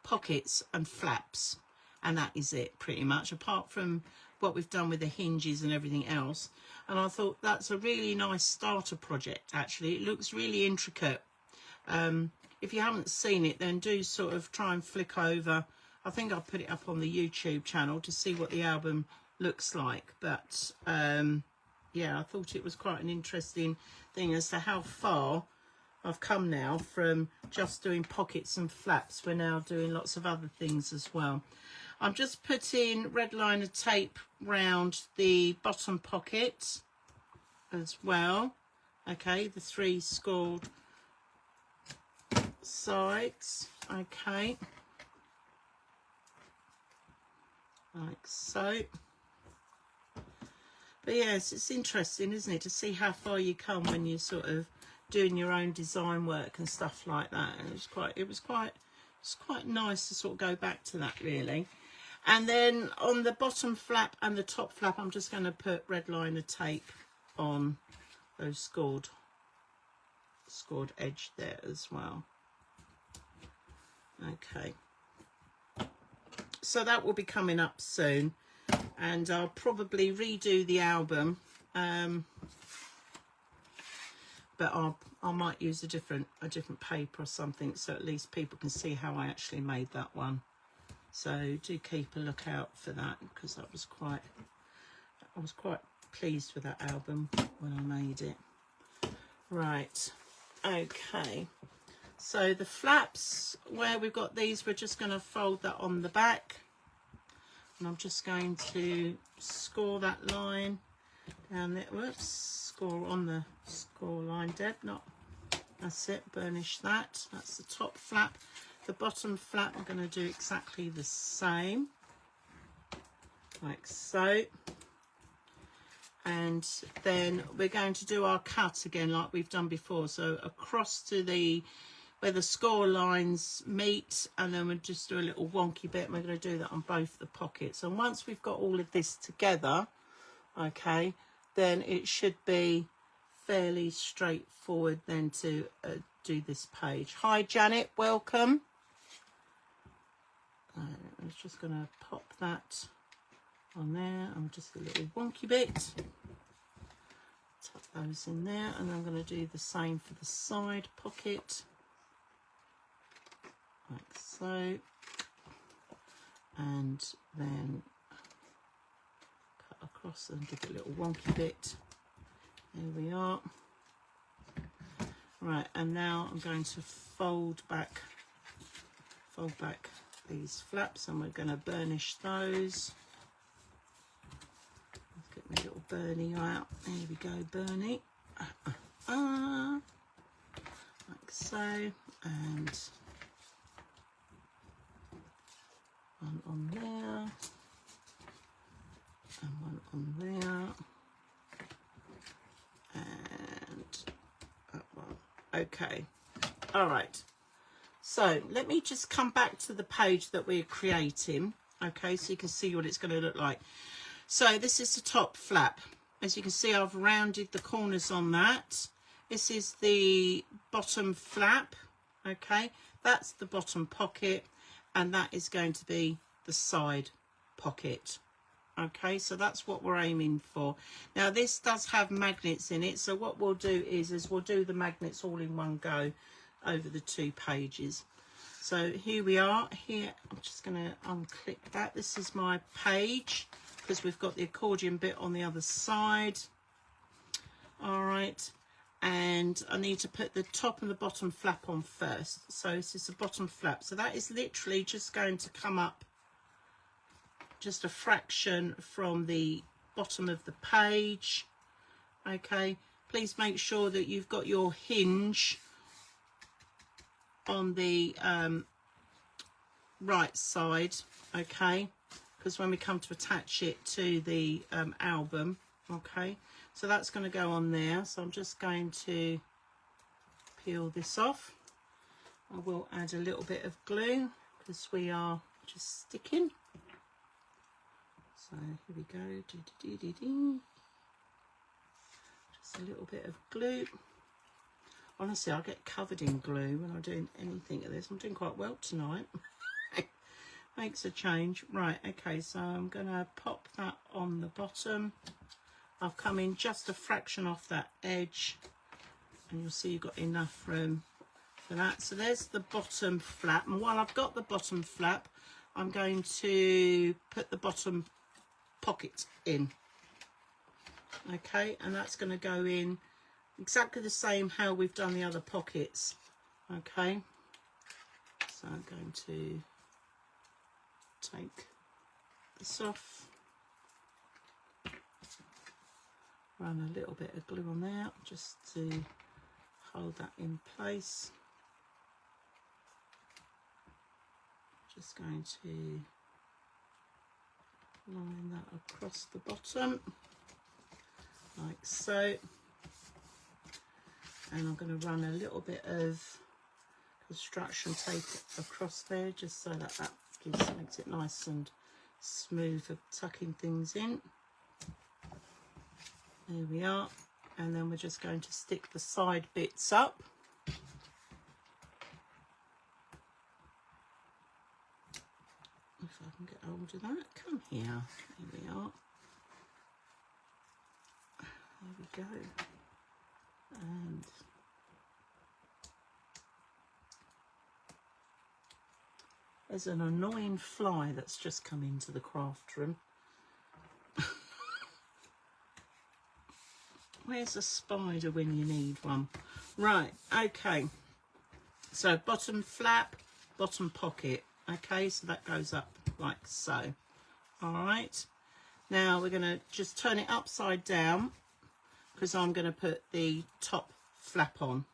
pockets and flaps, and that is it pretty much, apart from what we've done with the hinges and everything else. And I thought that's a really nice starter project. Actually, it looks really intricate. If you haven't seen it, then do sort of try and flick over. I think I'll put it up on the YouTube channel to see what the album looks like. But yeah, I thought it was quite an interesting thing as to how far I've come now from just doing pockets and flaps. We're now doing lots of other things as well. I'm just putting red liner tape round the bottom pocket as well. Okay, the 3 scored sides. Okay, like so. But yes, it's interesting, isn't it, to see how far you come when you're sort of doing your own design work and stuff like that. And it was quite nice to sort of go back to that, really. And then on the bottom flap and the top flap, I'm just going to put red liner tape on those scored edge there as well. Okay, so that will be coming up soon, and I'll probably redo the album, but I might use a different paper or something, so at least people can see how I actually made that one. So do keep a look out for that, because I was quite pleased with that album when I made it. Right, okay, so the flaps, where we've got these, we're just going to fold that on the back, and I'm just going to score that line down there. Whoops, score on the score line, Deb, not, that's it, burnish that. That's the top flap. The bottom flap, I'm going to do exactly the same, like so. and then we're going to do our cut again like we've done before, so across to the where the score lines meet, and then we'll just do a little wonky bit, and we're going to do that on both the pockets. And once we've got all of this together, okay, then it should be fairly straightforward then to do this page. Hi Janet, welcome. I'm just going to pop that on there, and just a little wonky bit, tuck those in there, and I'm going to do the same for the side pocket, like so, and then cut across and give it a little wonky bit. There we are. Right, and now I'm going to fold back these flaps, and we're going to burnish those. Let's get my little Bernie out. There we go, Bernie. Like so, and one on there, and one on there, and that one. Okay, all right. So let me just come back to the page that we're creating, okay, so you can see what it's going to look like. So this is the top flap. As you can see, I've rounded the corners on that. This is the bottom flap, okay, that's the bottom pocket, and that is going to be the side pocket. Okay, so that's what we're aiming for. Now this does have magnets in it, so what we'll do is we'll do the magnets all in one go over the 2 pages. So here we are. Here I'm just going to unclick that. This is my page, because we've got the accordion bit on the other side. All right, and I need to put the top and the bottom flap on first. So this is the bottom flap, so that is literally just going to come up just a fraction from the bottom of the page. Okay, please make sure that you've got your hinge on the right side, okay, because when we come to attach it to the album, okay, so that's going to go on there. So I'm just going to peel this off. I will add a little bit of glue because we are just sticking. So here we go, just a little bit of glue. Honestly, I get covered in glue when I'm doing anything of this. I'm doing quite well tonight. Makes a change. Right, okay, so I'm going to pop that on the bottom. I've come in just a fraction off that edge, and you'll see you've got enough room for that. So there's the bottom flap, and while I've got the bottom flap, I'm going to put the bottom pocket in. Okay, and that's going to go in exactly the same how we've done the other pockets. Okay, so I'm going to take this off, run a little bit of glue on there just to hold that in place. Just going to line that across the bottom like so, and I'm going to run a little bit of construction tape across there just so that makes it nice and smooth for tucking things in. There we are, and then we're just going to stick the side bits up. If I can get hold of that, come here. Here we are. There we go. And there's an annoying fly that's just come into the craft room. Where's a spider when you need one? Right, okay. So bottom flap, bottom pocket. Okay, so that goes up like so. All right. Now we're going to just turn it upside down because I'm going to put the top flap on.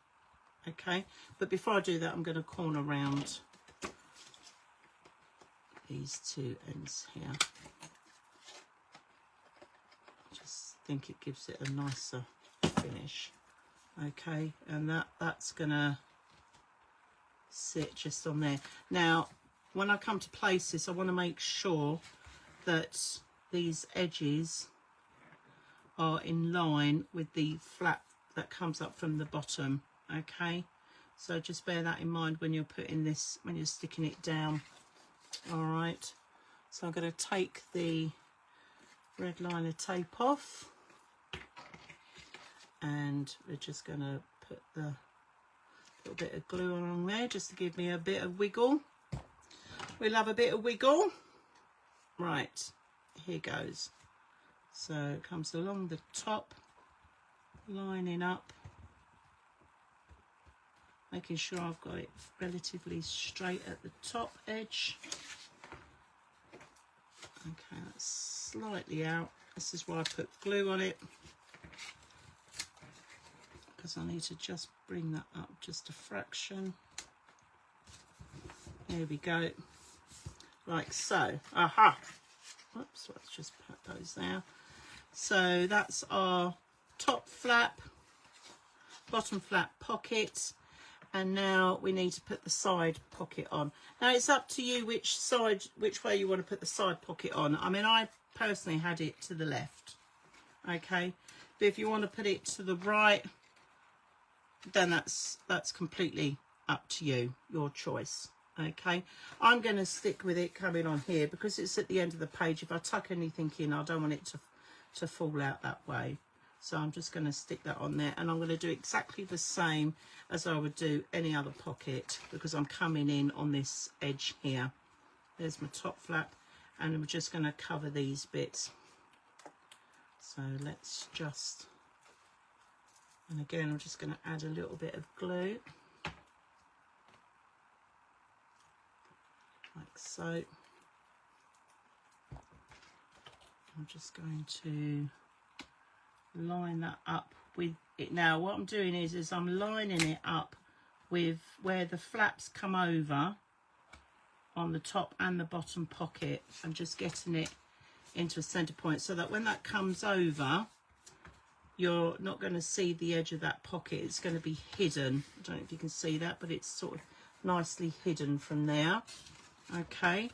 Okay, but before I do that, I'm going to corner round these 2 ends here. Just think it gives it a nicer finish. Okay, and that's gonna sit just on there. Now when I come to place this, I want to make sure that these edges are in line with the flap that comes up from the bottom. Okay, so just bear that in mind when you're putting this, when you're sticking it down. All right, so I'm going to take the red liner tape off, and we're just going to put the little bit of glue along there just to give me a bit of wiggle. We love a bit of wiggle. Right, here goes. So it comes along the top, lining up, making sure I've got it relatively straight at the top edge. Okay, that's slightly out. This is why I put glue on it, because I need to just bring that up just a fraction. There we go, like so. Aha! Whoops, let's just put those there. So that's our top flap, bottom flap pocket, and now we need to put the side pocket on. Now it's up to you which way you want to put the side pocket on. I mean, I personally had it to the left, okay, but if you want to put it to the right, then that's completely up to you, your choice. Okay, I'm going to stick with it coming on here because it's at the end of the page. If I tuck anything in, I don't want it to fall out that way. So I'm just going to stick that on there, and I'm going to do exactly the same as I would do any other pocket, because I'm coming in on this edge here. There's my top flap, and I'm just going to cover these bits. So let's just, and again I'm just going to add a little bit of glue, like so. I'm just going to line that up with it. Now what I'm doing is I'm lining it up with where the flaps come over on the top and the bottom pocket, and just getting it into a center point so that when that comes over, you're not going to see the edge of that pocket. It's going to be hidden. I don't know if you can see that, but it's sort of nicely hidden from there. Okay,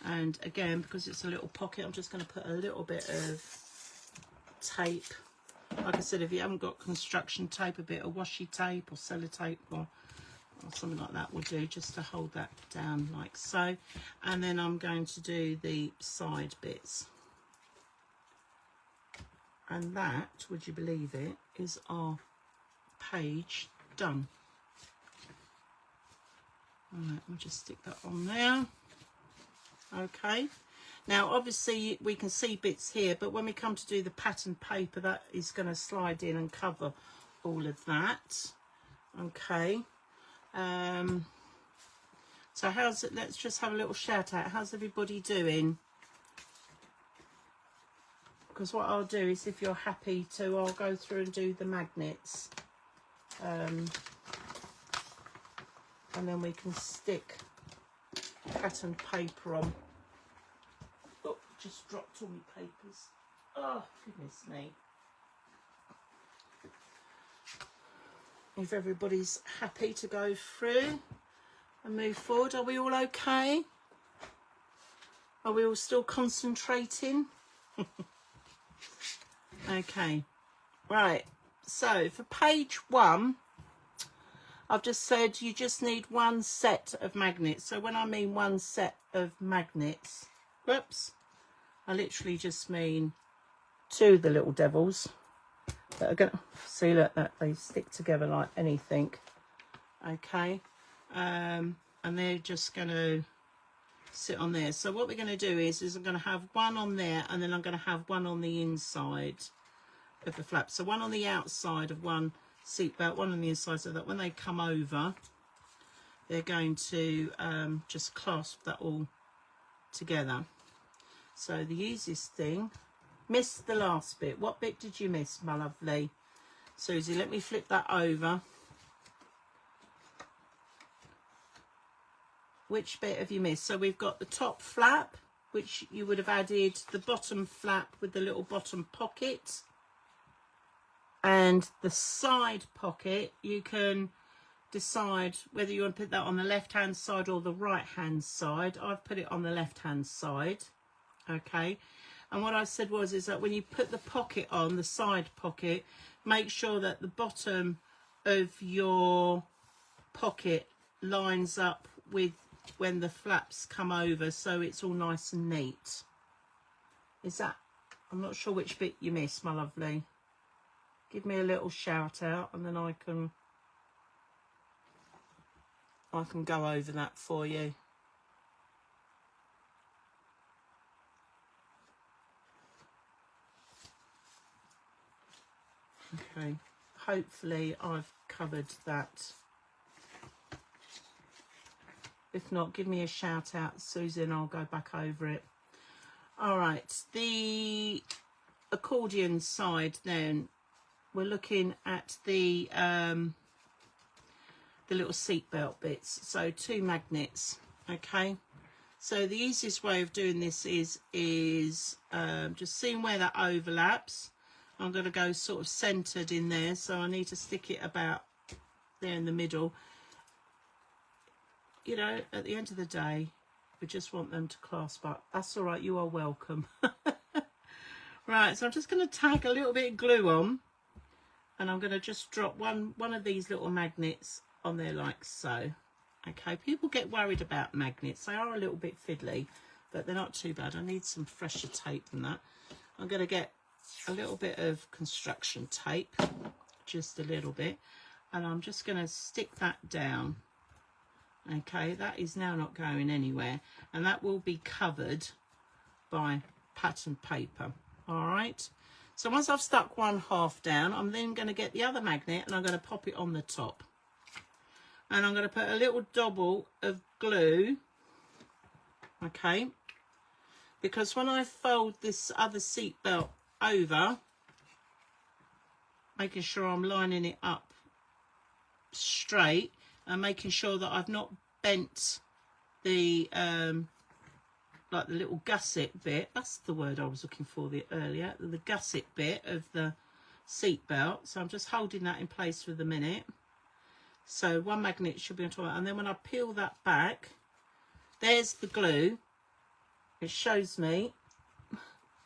and again, because it's a little pocket, I'm just going to put a little bit of tape. Like I said, if you haven't got construction tape, a bit of washi tape or sellotape or something like that will do, just to hold that down like so. And then I'm going to do the side bits, and that, would you believe it, is our page done. All right, we'll just stick that on there. Okay, now obviously we can see bits here, but when we come to do the pattern paper, that is going to slide in and cover all of that. Okay, so how's it? Let's just have a little shout out. How's everybody doing? Because what I'll do is, if you're happy to, I'll go through and do the magnets, and then we can stick pattern paper on. Oh, just dropped all my papers. Oh, goodness me. If everybody's happy to go through and move forward, are we all okay? Are we all still concentrating? Okay, right, so for page 1, I've just said you just need one set of magnets. So when I mean one set of magnets, whoops, I literally just mean 2 of the little devils that are going to, see, look, that they stick together like anything. Okay, and they're just going to sit on there. So what we're going to do is I'm going to have one on there, and then I'm going to have one on the inside of the flap. So one on the outside of one seat belt, one on the inside, so that when they come over, they're going to just clasp that all together. So the easiest thing, missed the last bit. What bit did you miss, my lovely Susie? Let me flip that over. Which bit have you missed? So we've got the top flap, which you would have added the bottom flap with the little bottom pocket. And the side pocket, you can decide whether you want to put that on the left hand side or the right hand side. I've put it on the left hand side. Okay, and what I said was is that when you put the pocket on, the side pocket, make sure that the bottom of your pocket lines up with when the flaps come over, so it's all nice and neat. Is that, I'm not sure which bit you missed, my lovely. Give me a little shout out and then I can go over that for you. Okay, hopefully I've covered that. If not, give me a shout out, Susie, and I'll go back over it. All right, the accordion side then, we're looking at the little seat belt bits. So 2 magnets, okay? So the easiest way of doing this is just seeing where that overlaps. I'm going to go sort of centered in there, so I need to stick it about there in the middle. You know, at the end of the day, we just want them to clasp up. That's all right, you are welcome. Right, so I'm just going to tag a little bit of glue on, and I'm going to just drop one of these little magnets on there like so. Okay, people get worried about magnets. They are a little bit fiddly, but they're not too bad. I need some fresher tape than that. I'm going to get a little bit of construction tape, just a little bit, and I'm just going to stick that down. Okay, that is now not going anywhere, and that will be covered by pattern paper. All right, so once I've stuck one half down, I'm then going to get the other magnet and I'm going to pop it on the top, and I'm going to put a little dabble of glue, okay, because when I fold this other seat belt over, making sure I'm lining it up straight and making sure that I've not bent the like the little gusset bit, that's the word I was looking for earlier, the gusset bit of the seat belt. So I'm just holding that in place for the minute. So one magnet should be on top of that, and then when I peel that back, there's the glue. It shows me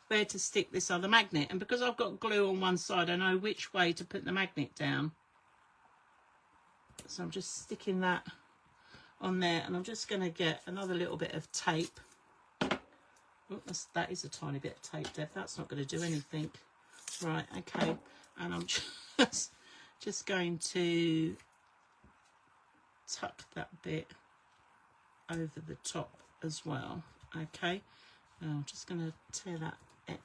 where to stick this other magnet, and because I've got glue on one side, I know which way to put the magnet down. So I'm just sticking that on there, and I'm just going to get another little bit of tape. Oh, that is a tiny bit of tape, Deb. That's not going to do anything. Right, okay. And I'm just going to tuck that bit over the top as well. Okay. And I'm just going to tear that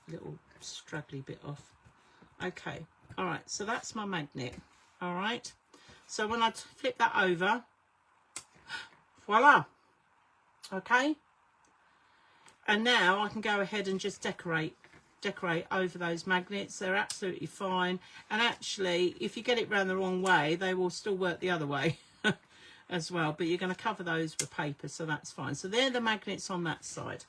little straggly bit off. Okay. All right. So that's my magnet. All right. So when I flip that over, voila. Okay. And now I can go ahead and just decorate over those magnets. They're absolutely fine. And actually, if you get it round the wrong way, they will still work the other way as well. But you're going to cover those with paper, so that's fine. So they're the magnets on that side.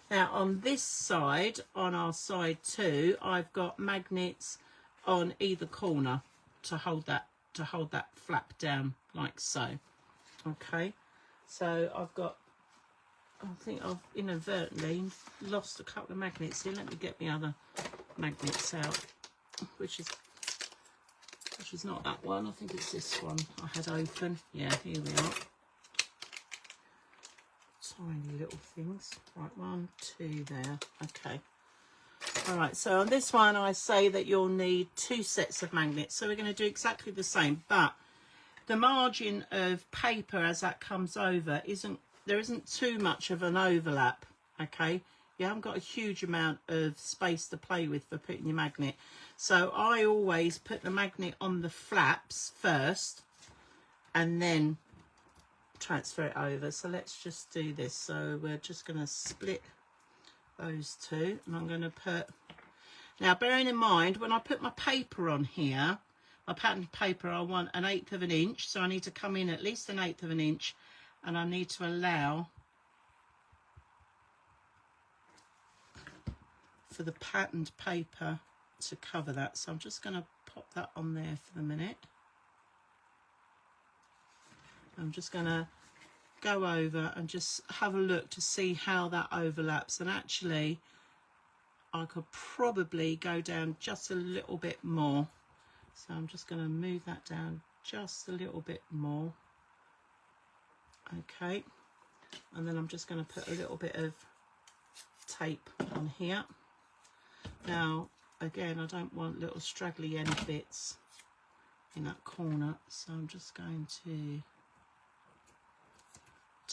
Now on this side, on our side 2, I've got magnets on either corner to hold that flap down like so. Okay, so I've got, I think I've inadvertently lost a couple of magnets here. Let me get the other magnets out, which is not that one. I think it's this one I had open. Yeah, here we are. Tiny little things. Right, 1, 2 there. Okay. All right, so on this one I say that you'll need 2 sets of magnets. So we're going to do exactly the same, but the margin of paper as that comes over there isn't too much of an overlap. Okay, you haven't got a huge amount of space to play with for putting your magnet. So I always put the magnet on the flaps first and then transfer it over. So let's just do this. So we're just going to split those 2, and I'm going to put, now bearing in mind when I put my paper on here, my pattern paper, I want 1/8 of an inch, so I need to come in at least 1/8 of an inch, and I need to allow for the patterned paper to cover that. So I'm just going to pop that on there for the minute. I'm just going to go over and just have a look to see how that overlaps, and actually I could probably go down just a little bit more, so I'm just going to move that down just a little bit more. Okay, and then I'm just going to put a little bit of tape on here. Now again, I don't want little straggly end bits in that corner, so I'm just going to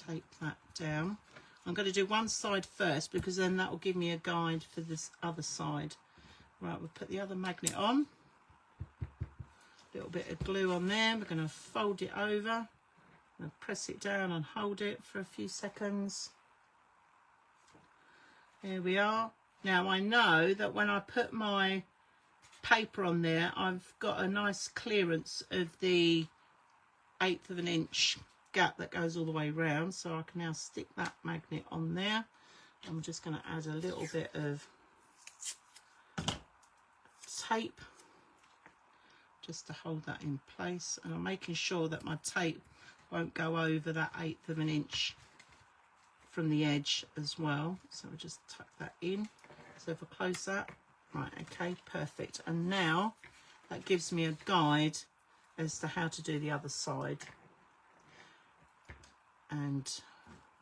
tape that down. I'm going to do one side first because then that will give me a guide for this other side. Right, we'll put the other magnet on, a little bit of glue on there. We're going to fold it over and press it down and hold it for a few seconds. Here we are. Now I know that when I put my paper on there, I've got a nice clearance of the 1/8 of an inch gap that goes all the way round, so I can now stick that magnet on there. I'm just going to add a little bit of tape just to hold that in place, and I'm making sure that my tape won't go over that 1/8 of an inch from the edge as well. So we'll just tuck that in. So if I close that, right, okay, perfect. And now that gives me a guide as to how to do the other side. And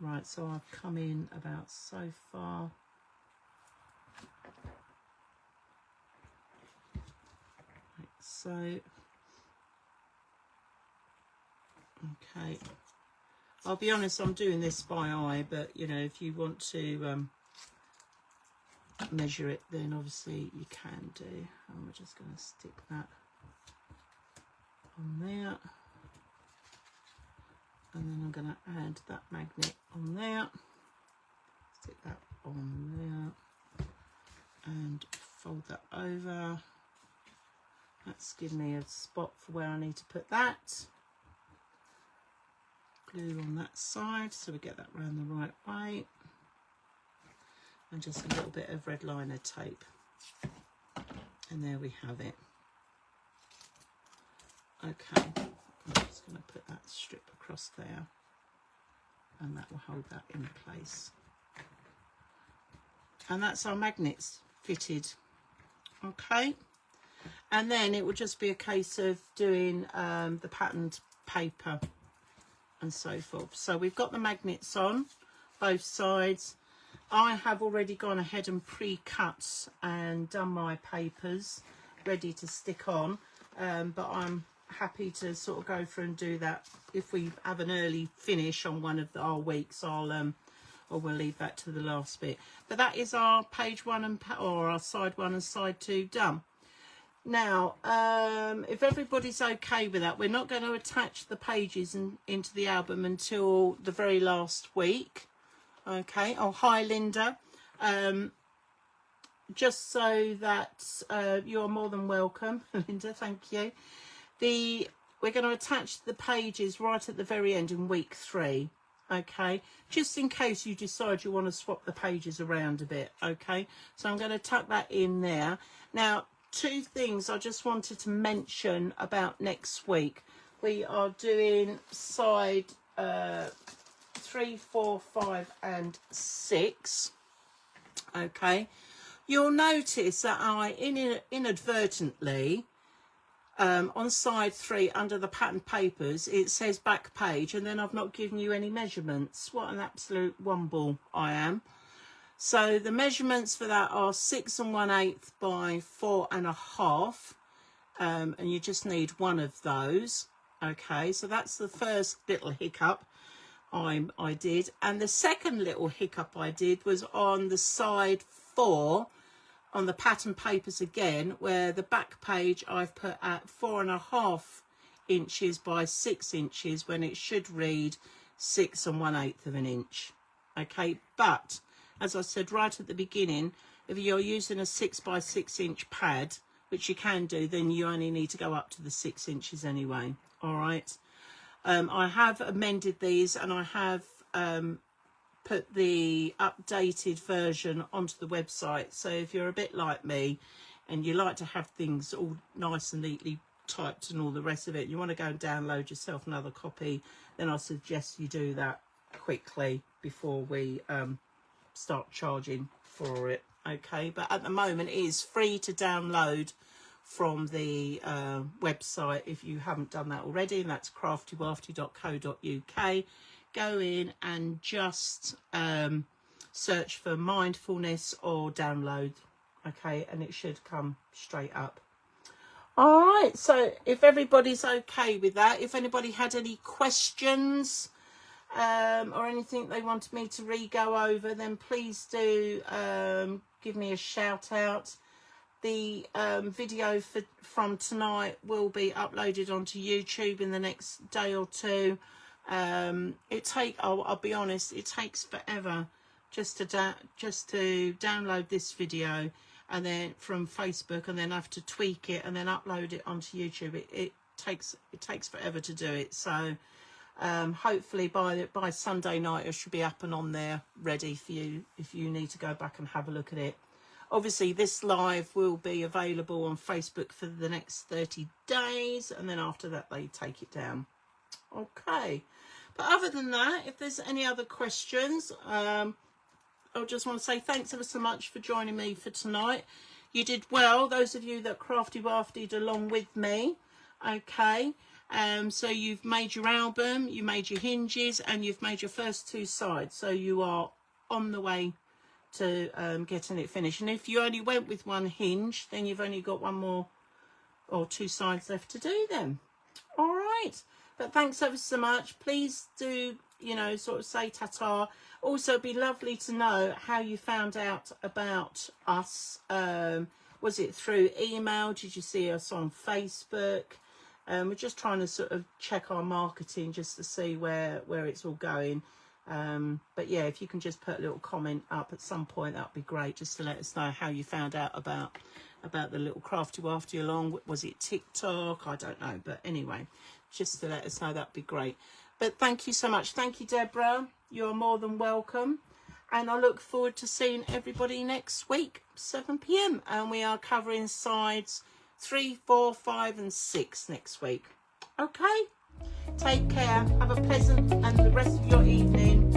right, so I've come in about so far. Right, so okay, I'll be honest, I'm doing this by eye, but you know, if you want to measure it, then obviously you can do. And we're just going to stick that on there. And then I'm going to add that magnet on there, stick that on there, and fold that over. That's given me a spot for where I need to put that. Glue on that side so we get that round the right way. And just a little bit of red liner tape. And there we have it. Okay. I'm just going to put that strip across there, and that will hold that in place. And that's our magnets fitted. Okay, and then it will just be a case of doing the patterned paper and so forth. So we've got the magnets on both sides. I have already gone ahead and pre-cut and done my papers ready to stick on, but I'm happy to sort of go through and do that. If we have an early finish on one of our weeks, or we'll leave that to the last bit. But that is our page 1 and or our side 1 and side 2 done. Now if everybody's okay with that, we're not going to attach the pages into the album until the very last week. Okay. Oh, hi Linda. Just so that you're more than welcome, Linda, thank you. We're going to attach the pages right at the very end in week 3, okay, just in case you decide you want to swap the pages around a bit. Okay, so I'm going to tuck that in there. Now, 2 things I just wanted to mention about next week. We are doing side 3, 4, 5 and 6. Okay, you'll notice that I inadvertently on side 3 under the pattern papers it says back page, and then I've not given you any measurements. What an absolute wumble I am. So the measurements for that are 6 1/8 by 4 1/2, and you just need one of those. Okay, so that's the first little hiccup I did. And the second little hiccup I did was on the side 4 on the pattern papers again, where the back page I've put at 4 1/2 inches by 6 inches when it should read 6 1/8 of an inch. Okay, but as I said right at the beginning, if you're using a 6 by 6 inch pad, which you can do, then you only need to go up to the 6 inches anyway. All right. I have amended these, and I have put the updated version onto the website. So if you're a bit like me, and you like to have things all nice and neatly typed and all the rest of it, you want to go and download yourself another copy, then I suggest you do that quickly before we start charging for it. Okay, but at the moment it is free to download from the website if you haven't done that already, and that's craftywafty.co.uk. Go in and just search for mindfulness or download, okay, and it should come straight up. All right, so if everybody's okay with that, if anybody had any questions or anything they wanted me to re-go over, then please do give me a shout out. The video from tonight will be uploaded onto YouTube in the next day or two. I'll be honest, it takes forever just to download this video, and then from Facebook, and then have to tweak it and then upload it onto YouTube. It takes forever to do it. So hopefully by Sunday night it should be up and on there ready for you if you need to go back and have a look at it. Obviously this live will be available on Facebook for the next 30 days, and then after that they take it down. Okay, but other than that, if there's any other questions, I just want to say thanks ever so much for joining me for tonight. You did well, those of you that Crafty Waftied along with me. Okay, so you've made your album, you made your hinges, and you've made your first 2 sides, so you are on the way to getting it finished. And if you only went with 1 hinge, then you've only got 1 more or 2 sides left to do then. All right, but thanks ever so much. Please do, you know, sort of say ta-ta. Also, it'd be lovely to know how you found out about us. Was it through email? Did you see us on Facebook? We're just trying to sort of check our marketing just to see where it's all going. But yeah, if you can just put a little comment up at some point, that'd be great, just to let us know how you found out about the little Crafty Wafty along. Was it TikTok? I don't know, but anyway, just to let us know, that'd be great. But thank you so much. Thank you, Deborah. You're more than welcome, and I look forward to seeing everybody next week, 7 PM, and we are covering sides 3, 4, 5 and 6 next week. Okay, take care, have a pleasant and the rest of your evening,